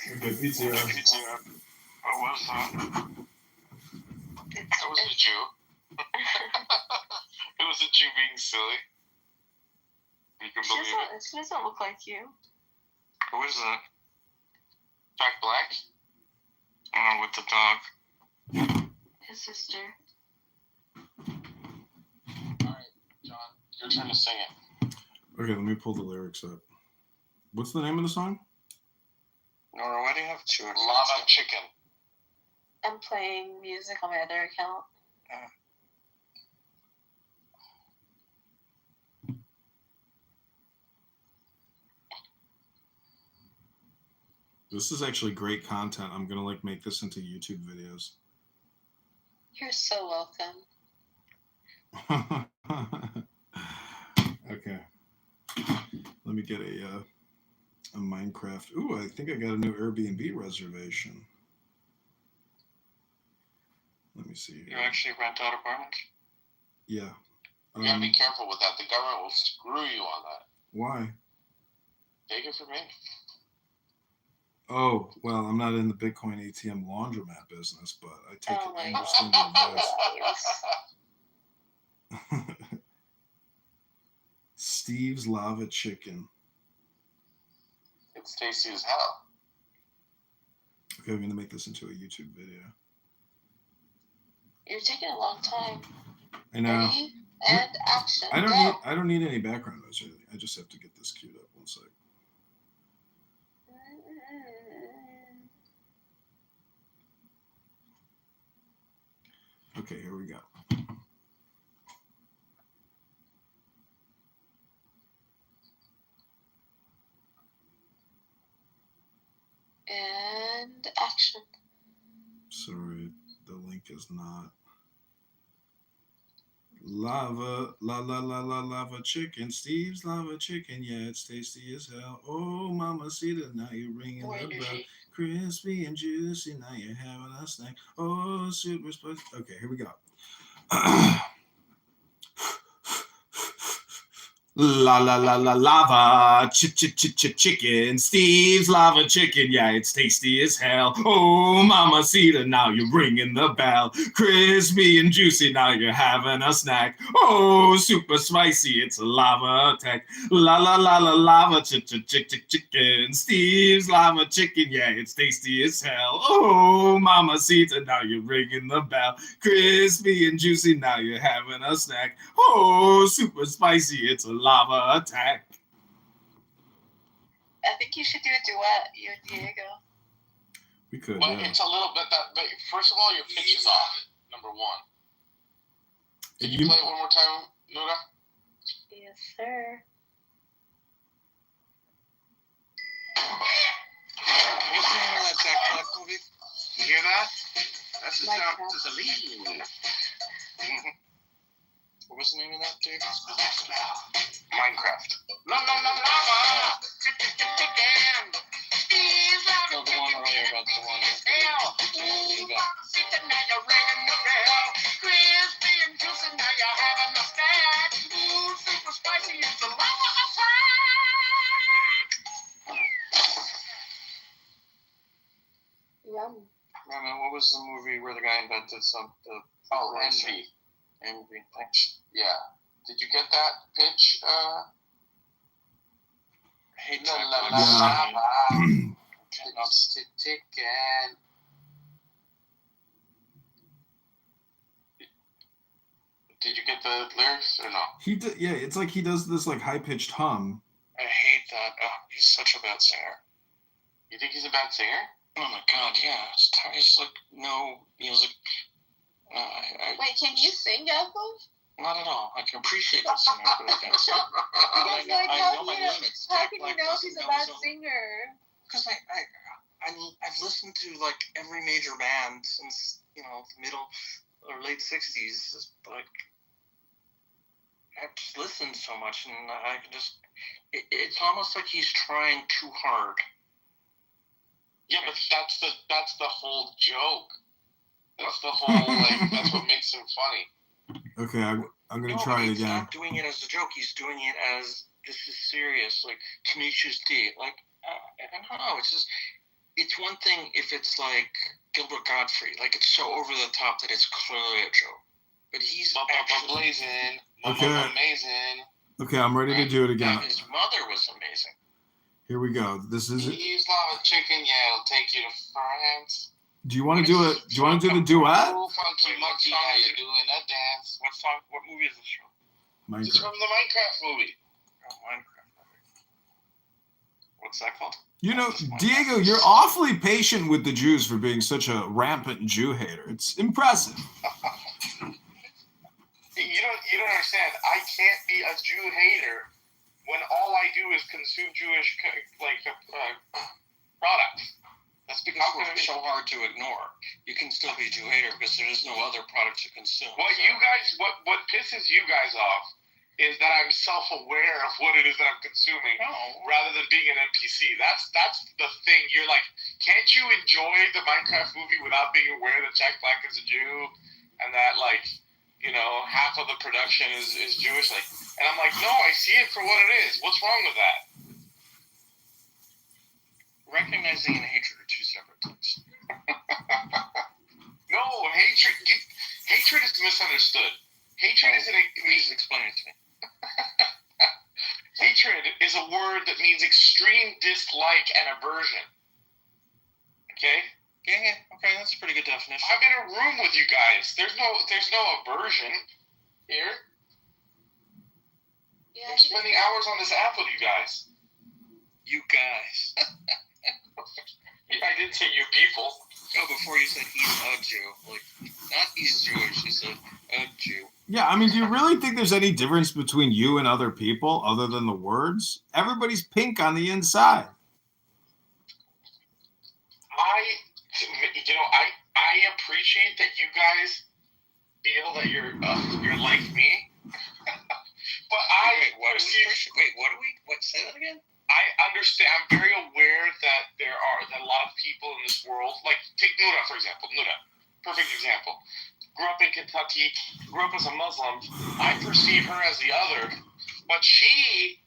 Okay, PTR. What was that? That was a Jew. It was a Jew being silly. You can believe it. She doesn't look like you. Who is that? Jack Black? Oh, with the dog. His sister. Alright, John, your turn to sing it. Okay, let me pull the lyrics up. What's the name of the song? Nora, why do you have two accounts? Lava Chicken. I'm playing music on my other account. This is actually great content. I'm gonna make this into YouTube videos. You're so welcome. Okay. Let me get a Minecraft. Ooh, I think I got a new Airbnb reservation. Let me see You here. actually rent out apartments? Yeah. You gotta be careful with that. The government will screw you on that. Why? Take it from me. Oh, well, I'm not in the Bitcoin ATM laundromat business, but I take Oh my understand the advice. Steve's Lava Chicken. It's tasty as hell. Okay, I'm gonna make this into a YouTube video. You're taking a long time. I know. Ready? And action. I don't need any background noise really. I just have to get this queued up. One sec. Okay, here we go. And action. Sorry, the link is not. Lava, lava chicken. Steve's Lava Chicken. Yeah, it's tasty as hell. Oh, Mamacita, now you're ringing the bell. Crispy and juicy, now you're having a snack. Oh, super spicy. Okay, here we go. Lava chicken. Steve's Lava Chicken. Yeah, it's tasty as hell. Oh, Mamacita, now you're ringing the bell. Crispy and juicy, now you're having a snack. Oh, super spicy, it's a lava attack. Lava chicken. Steve's Lava Chicken. Yeah, it's tasty as hell. Oh, Mamacita, now you're ringing the bell. Crispy and juicy, now you're having a snack. Oh, super spicy, it's a lava attack. I think you should do a duet, you and Diego. We could, But yeah. it's a little bit that. But first of all, your pitch is off. Number one. Can you play it one more time, Nora? Yes, sir. What's the name of that Jack Black movie? You hear that? That's the sound of sizzling. Mm-hmm. What was the name of that, Dave? Minecraft. La la la lava. Chicken. No, the one earlier about the one. There you go. Now you're ringing the bell. Crispy and juicy, now you're having a snack. Ooh, super spicy, it's a lava attack. Yum. What was the movie where the guy invented Envy. Envy, thanks. Yeah. Did you get that pitch? Hate La Jack la Black. la la. Chicken. Did you get the lyrics or no? He yeah, it's like he does this high pitched hum, I hate that. He's such a bad singer. You think he's a bad singer? Oh my god, yeah. He's like no music. Wait, can you sing, Ethel? Not at all. I can appreciate the singer, but I can't sing. Because like, I how know my can you limits. know if he's a bad singer? Because I've listened to like every major band since the middle or late '60s. Like I've just listened so much, and I can just. It's almost like he's trying too hard. Yeah, but that's the whole joke. That's the whole that's what makes him funny. Okay, I'm gonna try it again. He's not doing it as a joke. He's doing it as this is serious. Like Tenacious D. Like I don't know. It's one thing if it's like Gilbert Gottfried. Like it's so over the top that it's clearly a joke. But he's blazing. Okay. Amazing. Okay, I'm ready to do it again. His mother was amazing. Here we go. This is it. He's lava chicken. Yeah, it'll take you to France. Do you want to do it? Do you want to do the duet? Oh, funky monkey, how you doing that dance? What song? What movie is this from? Minecraft. It's from the Minecraft movie. Oh, Minecraft movie. What's that called? You know, Diego, you're awfully patient with the Jews for being such a rampant Jew hater. It's impressive. You don't understand. I can't be a Jew hater when all I do is consume Jewish products. That's because we're so hard to ignore. You can still be a Jew hater because there is no other product to consume. What pisses you guys off is that I'm self-aware of what it is that I'm consuming, rather than being an NPC. That's the thing. You're like, can't you enjoy the Minecraft movie without being aware that Jack Black is a Jew, and that half of the production is Jewish? And I'm like, no, I see it for what it is. What's wrong with that? Recognizing and hatred are two separate things. No, hatred is misunderstood. Hatred isn't. Please explain it to me. Hatred is a word that means extreme dislike and aversion. Okay? Yeah. Okay, that's a pretty good definition. I'm in a room with you guys. There's no aversion here. Yeah, I'm spending hours on this app with you guys. You guys. Yeah, I did say you people. No, before you said he's a Jew. Like, not he's Jewish, you said a Jew. Yeah, I mean, do you really think there's any difference between you and other people other than the words? Everybody's pink on the inside. I appreciate that you guys feel that you're like me. But say that again? I understand. I'm very aware that there are a lot of people in this world. Like, take Nuda, for example. Nuda, perfect example. Grew up in Kentucky, grew up as a Muslim. I perceive her as the other, but she...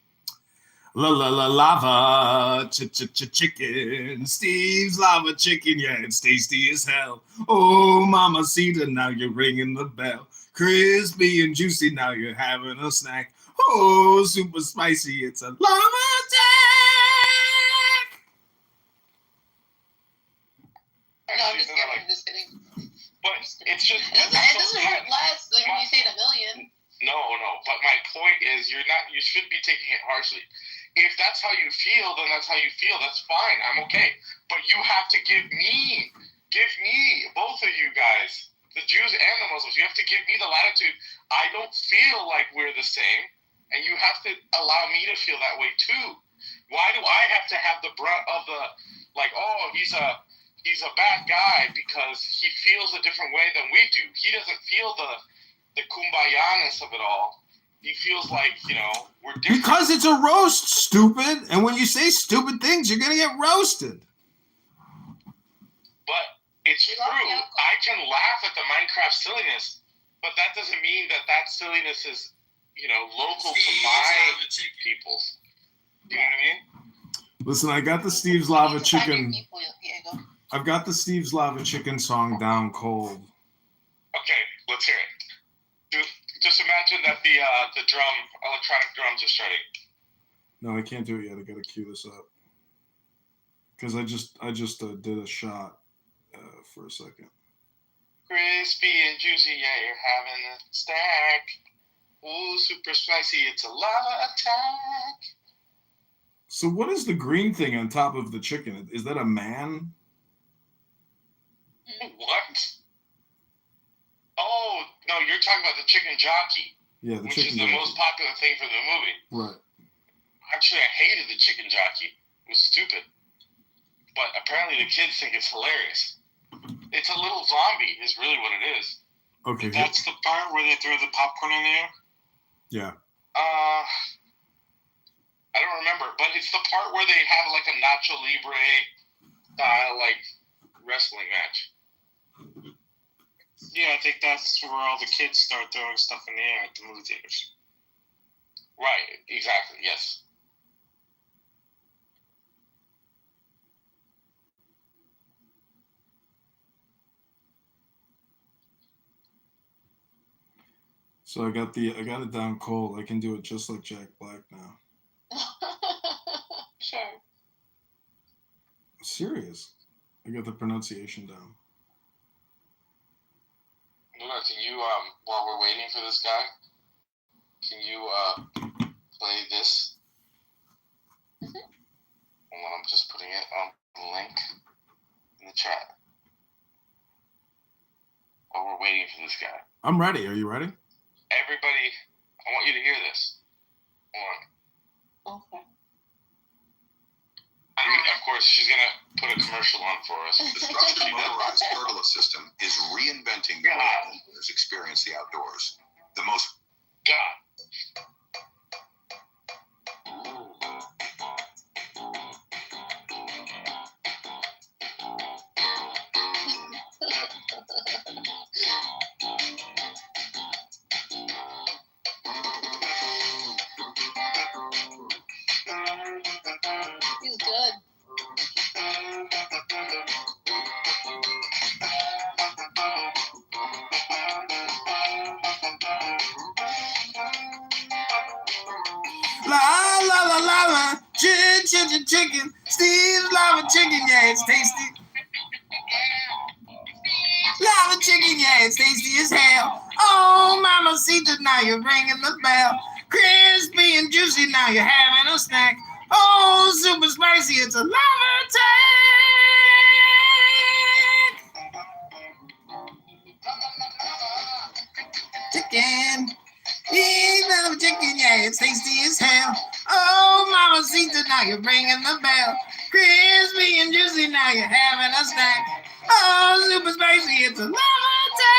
Lava chicken, Steve's lava chicken, yeah, it's tasty as hell. Oh, Mamacita, now you're ringing the bell. Crispy and juicy, now you're having a snack. Oh, super spicy, it's a lava attack! No, I'm just kidding. But it's just... It doesn't hurt less than when you say it a million. No, but my point is you shouldn't be taking it harshly. If that's how you feel, then that's how you feel. That's fine. I'm okay. But you have to give me, both of you guys, the Jews and the Muslims, you have to give me the latitude. I don't feel like we're the same, and you have to allow me to feel that way too. Why do I have to have the brunt of the, he's a bad guy because he feels a different way than we do. He doesn't feel the kumbaya-ness of it all. He feels like, we're different. Because it's a roast, stupid. And when you say stupid things, you're going to get roasted. But it's true. I can laugh at the Minecraft silliness, but that doesn't mean that silliness is, local to my peoples. You know what I mean? Listen, I got the Steve's Lava Chicken. I've got the Steve's Lava Chicken song down cold. Okay, let's hear it. Just imagine that the electronic drums are starting. No, I can't do it yet. I gotta cue this up because I just did a shot for a second. Crispy and juicy, yeah, you're having a stack. Ooh, super spicy, it's a lava attack. So what is the green thing on top of the chicken? Is that a man? What? Oh, no, you're talking about the chicken jockey, Yeah, the which chicken is the jockey. most popular thing for the movie. Right. Actually, I hated the chicken jockey. It was stupid. But apparently the kids think it's hilarious. It's a little zombie is really what it is. Okay. That's the part where they throw the popcorn in there? Yeah. I don't remember, but it's the part where they have like a Nacho Libre style like wrestling match. Yeah, I think that's where all the kids start throwing stuff in the air at the movie theaters. Right, exactly, yes. So I got it down cold. I can do it just like Jack Black now. Sure. Serious. I got the pronunciation down. Luna, can you while we're waiting for this guy, can you play this? Hold on, I'm just putting it on the link in the chat. While we're waiting for this guy. I'm ready. Are you ready? Everybody, I want you to hear this. Hold on. Okay. Of course, she's gonna put a commercial on for us. The structured motorized pergola system is reinventing the way homeowners experience the outdoors. The most He's good. La la la la la, chicken. Steve's lava chicken, yeah, it's tasty. Lava chicken, yeah, it's tasty as hell. Oh, Mama Sita, now you're ringing the bell. Crispy and juicy, now you're having a snack. Oh, super spicy, it's a lava attack. Chicken. He's lava chicken, yeah, it's tasty as hell. Oh, Mama Sita, now you're ringing the bell. Crispy and juicy, now you're having a snack. Oh, super spicy, it's a lava attack.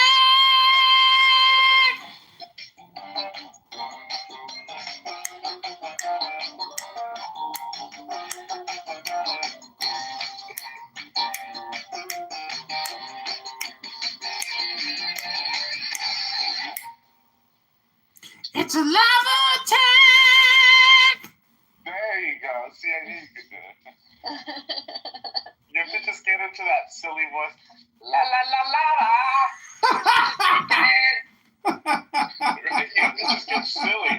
It's a lava attack. There you go. See, I knew you could do it. You have to just get into that silly voice. La la la la. Right? You have to just get silly.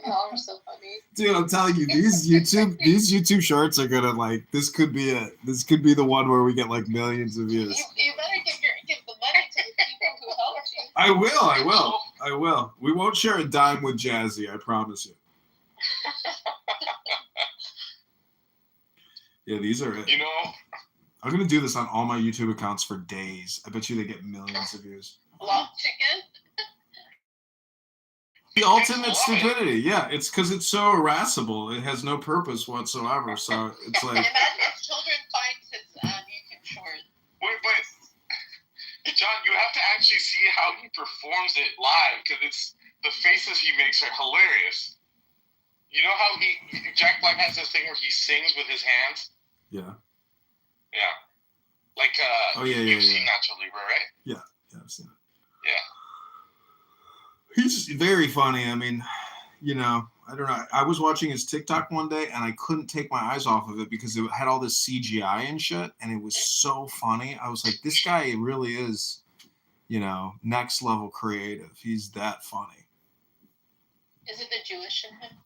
Y'all are so funny. Dude, I'm telling you, these YouTube shorts are gonna like this could be the one where we get like millions of views. You better give the money to the people who helped you. I will. We won't share a dime with Jazzy, I promise you. Yeah, these are it. You know, I'm gonna do this on all my YouTube accounts for days. I bet you they get millions of views. Love chicken. The ultimate stupidity, yeah. It's because it's so irascible. It has no purpose whatsoever. So it's like. Imagine if children find his YouTube short. wait, but John, you have to actually see how he performs it live because it's the faces he makes are hilarious. You know how Jack Black has this thing where he sings with his hands? Yeah. Yeah. Like, you've seen Nacho Libre, right? Yeah, I've seen it. Yeah. He's very funny. I mean, you know, I don't know. I was watching his TikTok one day and I couldn't take my eyes off of it because it had all this CGI and shit, and it was so funny. I was like, this guy really is, you know, next level creative. He's that funny. Is it the Jewish in him?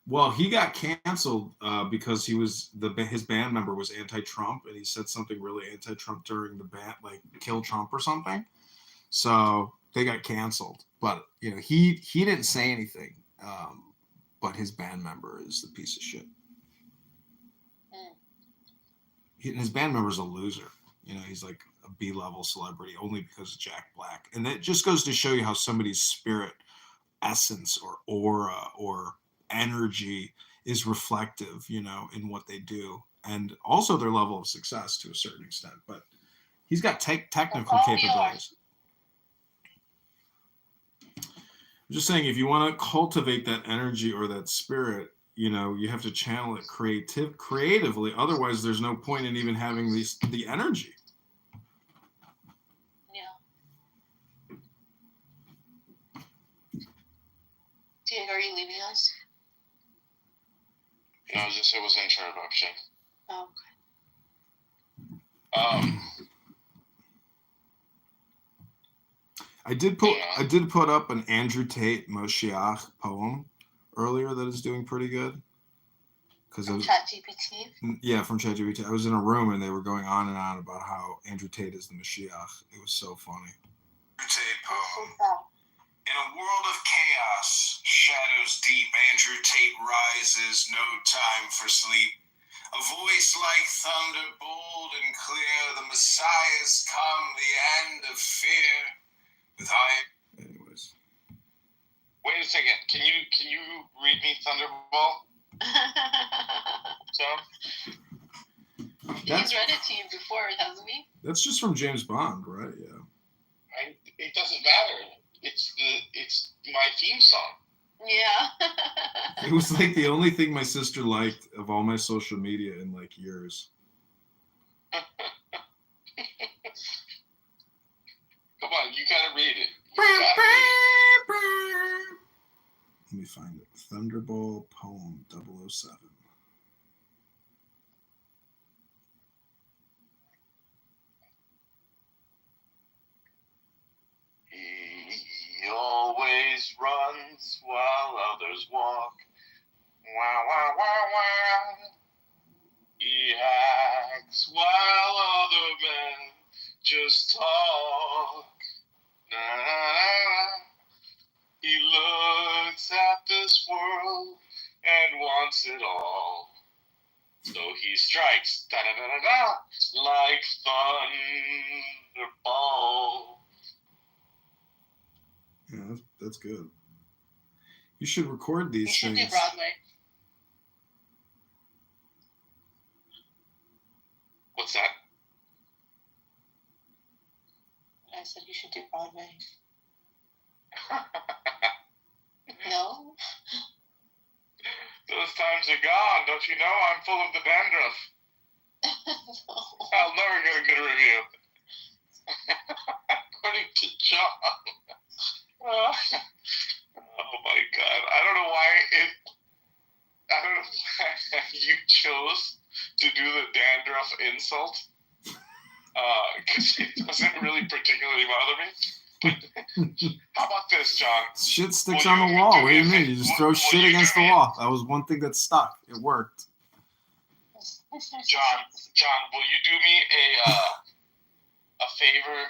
Well, he got canceled because he was his band member was anti-Trump, and he said something really anti-Trump during the band, like "kill Trump" or something. So they got canceled. But you know, he didn't say anything. But his band member is the piece of shit. his band member's a loser. You know, he's like a B-level celebrity only because of Jack Black. And that just goes to show you how somebody's spirit, essence, or aura, or energy is reflective, you know, in what they do. And also their level of success to a certain extent. But he's got technical capabilities. I'm just saying, if you want to cultivate that energy or that spirit, you know, you have to channel it creatively. Otherwise, there's no point in even having the energy. Yeah. Diego, are you leaving us? No, it was introduction. Oh, okay. I did put up an Andrew Tate Moshiach poem earlier that is doing pretty good. From ChatGPT? Yeah, from ChatGPT. I was in a room and they were going on and on about how Andrew Tate is the Mashiach. It was so funny. Andrew Tate poem. In a world of chaos, shadows deep, Andrew Tate rises, no time for sleep. A voice like thunder, bold and clear, the Messiah's come, the end of fear. Anyways. Wait a second. Can you read me Thunderball? He's read it to you before, hasn't he? That's just from James Bond, right? Yeah. It doesn't matter. It's my theme song. Yeah. It was like the only thing my sister liked of all my social media in like years. Come on, you gotta read it. Let me find it. Thunderball poem 007. He always runs while others walk. Wow, wow, wow, wow. He hacks while other men just talk. Na, na, na. He looks at this world and wants it all. So he strikes, da da da da da, like thunderball. Yeah, that's good. You should record these things. You should do Broadway. What's that? I said you should do Broadway. No? Those times are gone, don't you know? I'm full of the dandruff. No. I'll never get a good review. According to John. Oh my God. I don't know why you chose to do the dandruff insult. Because it doesn't really particularly bother me. How about this, John? Shit sticks on the wall. What do you mean? You just throw shit against the wall. That was one thing that stuck. It worked. John, will you do me a favor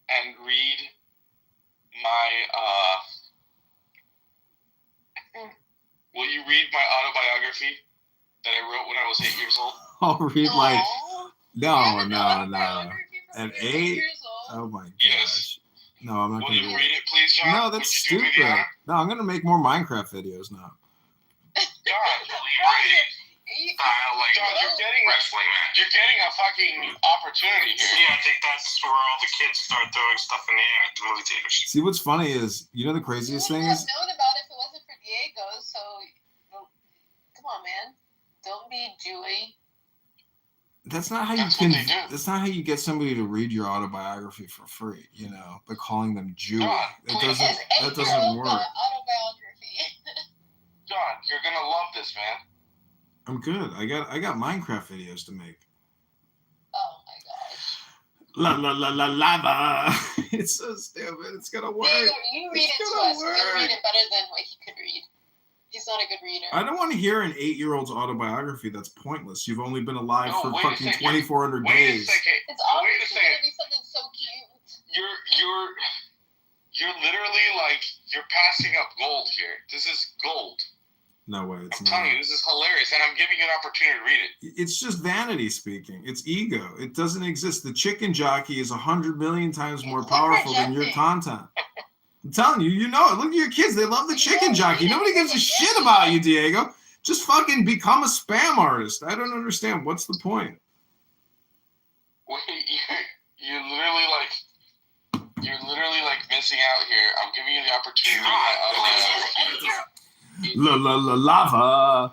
and read my will you read my autobiography that I wrote when I was 8 years old? I'll read my no. At 8? Oh my gosh. Yes. No, I'm not Will gonna you read it, please, John? No, that's Would you do me the stupid. honor? No, I'm gonna make more Minecraft videos now. John, you're getting a fucking opportunity here. Yeah, I think that's where all the kids start throwing stuff in the air at the movie theaters. See, what's funny is, you know, the craziest thing wouldn't is, have known about it if it wasn't for Diego, so come on, man. Don't be Jewy. that's not how that's not how you get somebody to read your autobiography for free, you know, by calling them Jewy. That doesn't work. Autobiography. John, you're gonna love this, man. I'm good. I got Minecraft videos to make. Oh my gosh. La la la la lava. It's so stupid. It's gonna work. Diego, you read it to us. You're gonna read it better than what he could read. He's not a good reader. I don't want to hear an 8-year-old's autobiography. That's pointless. You've only been alive No, for wait a fucking second. 2,400 Wait a days. second. It's Wait a obviously second. gonna be something so cute. You're literally like you're passing up gold here. This is gold. No way, it's I'm not. telling you, this is hilarious, and I'm giving you an opportunity to read it. It's just vanity speaking. It's ego. It doesn't exist. The chicken jockey is 100 million times more powerful than your content. I'm telling you, you know it. Look at your kids. They love the chicken jockey. Nobody gives a shit about you, Diego. Just fucking become a spam artist. I don't understand. What's the point? Wait, you're literally like missing out here. I'm giving you the opportunity. Lava,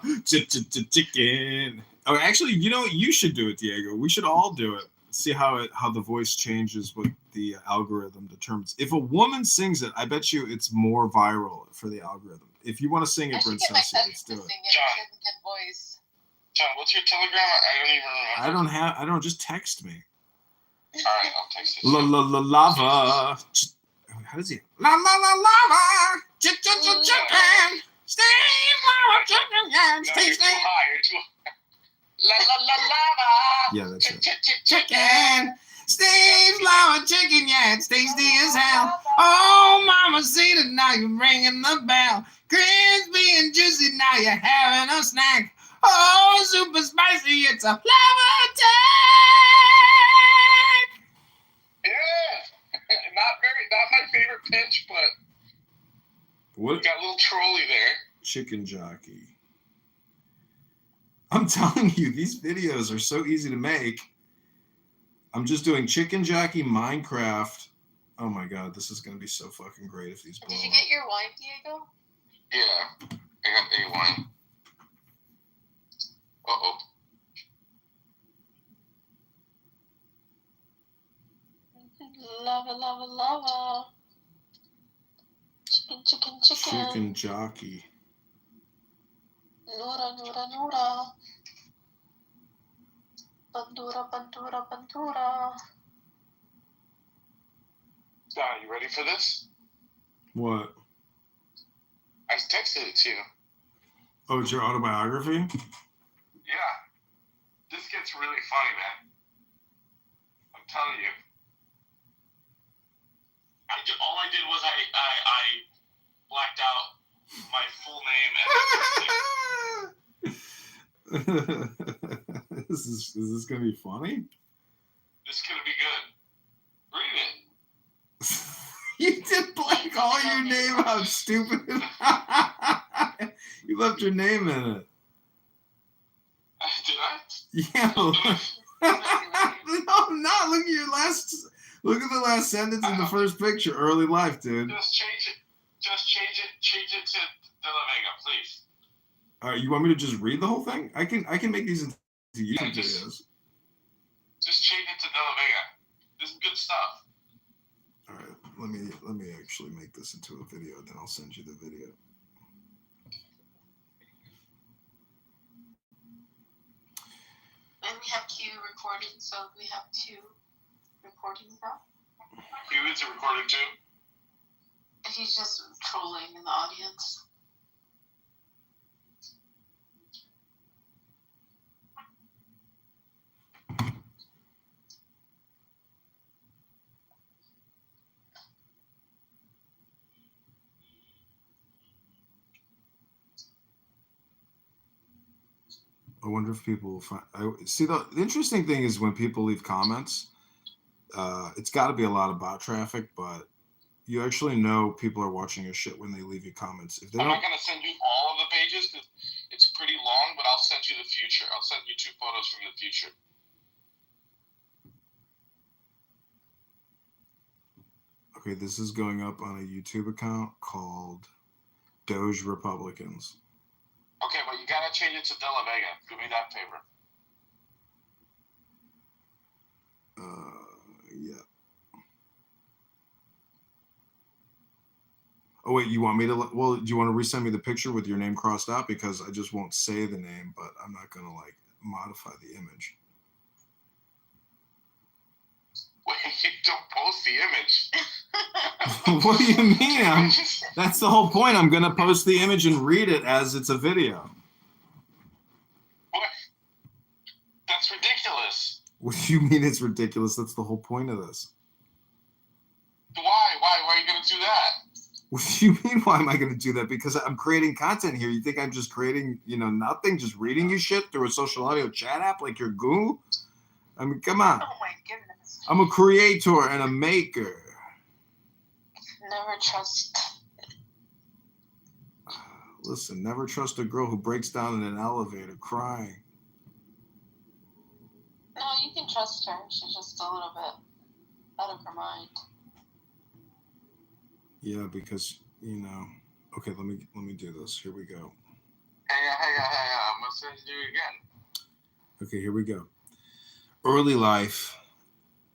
chicken. Oh, actually, you know what? You should do it, Diego. We should all do it. See how the voice changes, what the algorithm determines. If a woman sings it, I bet you it's more viral for the algorithm. If you want to sing it, Princess, let's do it. John, what's your Telegram? I don't even remember. I don't. Just text me. All right, I'll text you. Lava. How does he? Lava. Chicken. Stay flower chicken. Stay. You're too high. Lava. Yeah, that's it. Chicken. Stay flower chicken. Yeah, it's tasty as hell. Oh, mama, see it now. You're ringing the bell. Crispy and juicy. Now you're having a snack. Oh, super spicy. It's a flower attack. Yeah. Not my favorite pitch, but what? Got a little trolley there. Chicken jockey. I'm telling you, these videos are so easy to make. I'm just doing chicken jockey Minecraft. Oh my god, this is gonna be so fucking great if these blow. Did you get your wine, Diego? Yeah, I got a wine. Uh-oh. Lava. Chicken. Chicken jockey. Nura. Bandura. Don, you ready for this? What? I texted it to you. Oh, it's your autobiography? Yeah. This gets really funny, man. I'm telling you. All I did was I blacked out my full name. Is this gonna be funny? This is gonna be good. Read it. You did blank all your name out, stupid. You left your name in it. Did I? Yeah. No, I'm not. Look at your last. Look at the last sentence in the first picture. Early life, dude. Just change it to De La Vega, please. All right, you want me to just read the whole thing? I can make these into YouTube videos. Just change it to De La Vega. This is good stuff. All right, let me actually make this into a video. Then I'll send you the video. And we have Q recording, so we have 2 recordings now. Q is recording too? And he's just trolling in the audience. I wonder if people will find. See, the interesting thing is when people leave comments, it's got to be a lot of bot traffic, but you actually know people are watching your shit when they leave you comments. If they I'm don't, not going to send you all of the pages because it's pretty long, but I'll send you the future. I'll send you 2 photos from the future. okay, this is going up on a YouTube account called Doge Republicans. Okay, but you got to change it to De La Vega. Do me that favor. Yeah. Oh wait, you want me to? Well, do you want to resend me the picture with your name crossed out because I just won't say the name, but I'm not gonna like modify the image. Wait, don't post the image. What do you mean? That's the whole point. I'm gonna post the image and read it as it's a video. What? That's ridiculous. What do you mean it's ridiculous? That's the whole point of this. Why? Why are you gonna do that? What do you mean? Why am I going to do that? Because I'm creating content here. You think I'm just creating, nothing, just reading you shit through a social audio chat app like your goo? I mean, come on. Oh my goodness. I'm a creator and a maker. Never trust. Listen, never trust a girl who breaks down in an elevator crying. No, you can trust her. She's just a little bit out of her mind. Yeah, because, okay, let me do this. Here we go. Hey, I'm gonna send you again. Okay, here we go. Early life.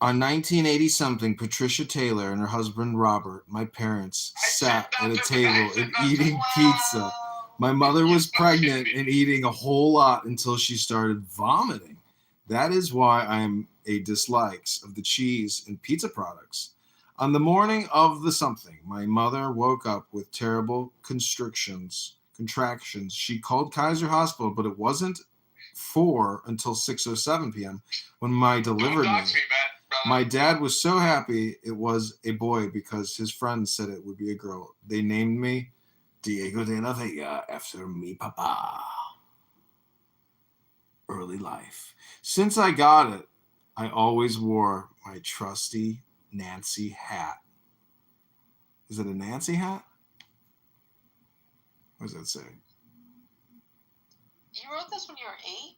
On 1980-something, Patricia Taylor and her husband Robert, my parents, sat at a table and eating pizza. My mother was pregnant and eating a whole lot until she started vomiting. That is why I am a dislikes of the cheese and pizza products. On the morning of the something, my mother woke up with terrible contractions. She called Kaiser Hospital, but it wasn't until 6:07 p.m. when my delivered me. My dad was so happy it was a boy because his friends said it would be a girl. They named me Diego de la Vega after mi papa. Early life. Since I got it, I always wore my trusty Nancy hat. Is it a Nancy hat? What does that say? You wrote this when you were 8?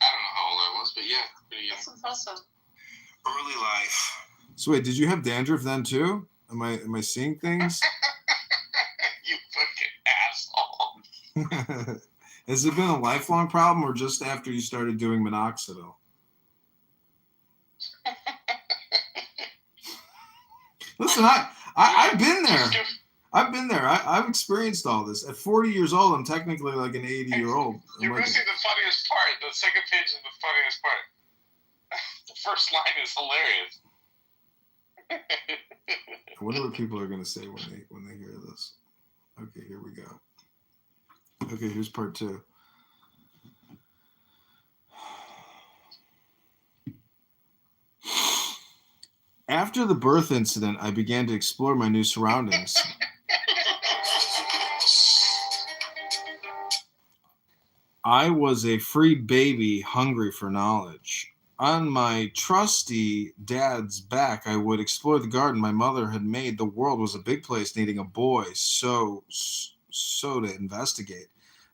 I don't know how old I was, but yeah, pretty young. That's impressive. Early life. So wait, did you have dandruff then too? Am I seeing things? You fucking asshole. Has it been a lifelong problem or just after you started doing minoxidil? Listen, I've been there. I've been there. I've experienced all this. At 40 years old, I'm technically like an 80-year-old. You're missing the funniest part. The second page is the funniest part. The first line is hilarious. I wonder what people are going to say when they hear this. Okay, here we go. Okay, here's part 2. After the birth incident, I began to explore my new surroundings. I was a free baby hungry for knowledge. On my trusty dad's back, I would explore the garden my mother had made. The world was a big place needing a boy, so to investigate.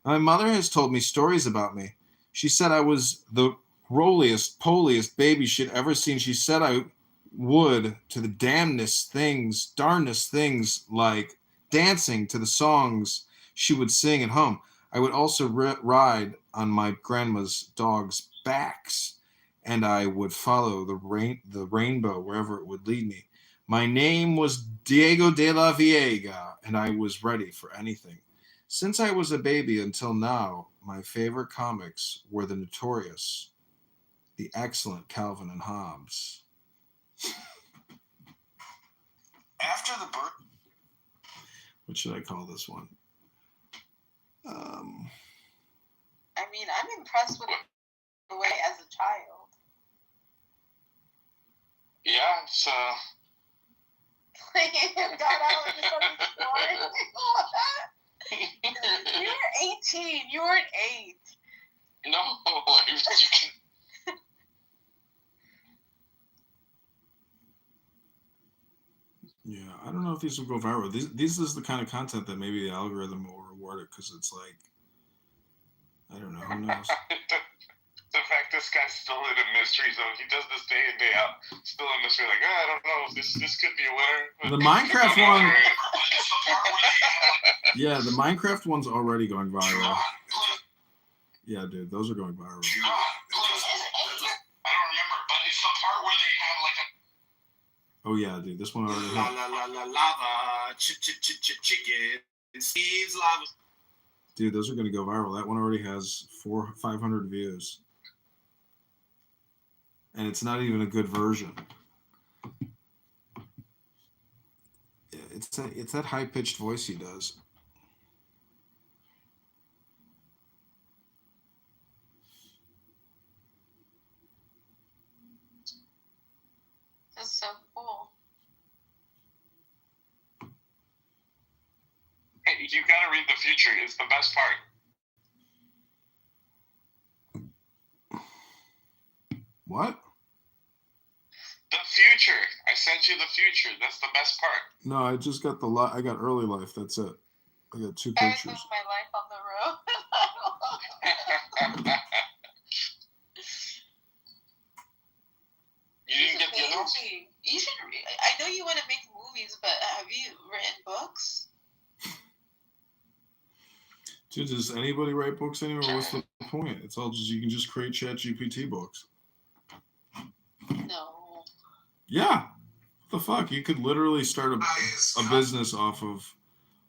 My mother has told me stories about me. She said I was the rolliest, poliest baby she'd ever seen. She said I would to the darnest things like dancing to the songs she would sing and hum. I would also ride on my grandma's dogs' backs, and I would follow the rainbow wherever it would lead me. My name was Diego de la Vega, and I was ready for anything. Since I was a baby until now, my favorite comics were the notorious, the excellent Calvin and Hobbes. After the birth. What should I call this one? I mean, I'm impressed with the way as a child. Yeah, so. Got out and started exploring. You were 18. You weren't 8. No, you can. Yeah, I don't know if these will go viral. This is the kind of content that maybe the algorithm will reward it because it's like, I don't know, who knows? The fact this guy's still in a mystery zone. He does this day in, day out. Still in mystery, like, I don't know. This could be a winner. The Minecraft one. Yeah, the Minecraft one's already going viral. Yeah, dude, those are going viral. I don't remember, but it's the part where they have like a. Oh yeah, dude, this one already hit. Lava, chicken, Steve's lava. Dude, those are gonna go viral. That one already has 500 views, and it's not even a good version. It's that high pitched voice he does. That's so cool. You gotta read the future. It's the best part. What? The future. I sent you the future. That's the best part. No, I just got I got early life. That's it. I got 2 I pictures. live my life on the road. You didn't get the other one? You should. I know you want to make movies, but have you written books? Dude, does anybody write books anymore? What's the point? It's all just you can just create ChatGPT books. No. Yeah. What the fuck? You could literally start a business off of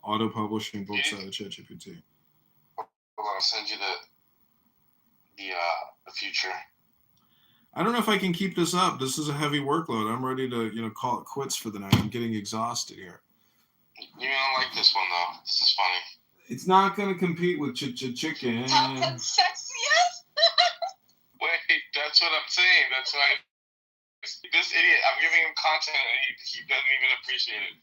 auto publishing books out of ChatGPT. Hold on, I'll send you the future. I don't know if I can keep this up. This is a heavy workload. I'm ready to, call it quits for the night. I'm getting exhausted here. You don't like this one though. This is funny. It's not going to compete with chicken. Top 10 sexiest? Wait, that's what I'm saying. That's why this idiot. I'm giving him content and he doesn't even appreciate it.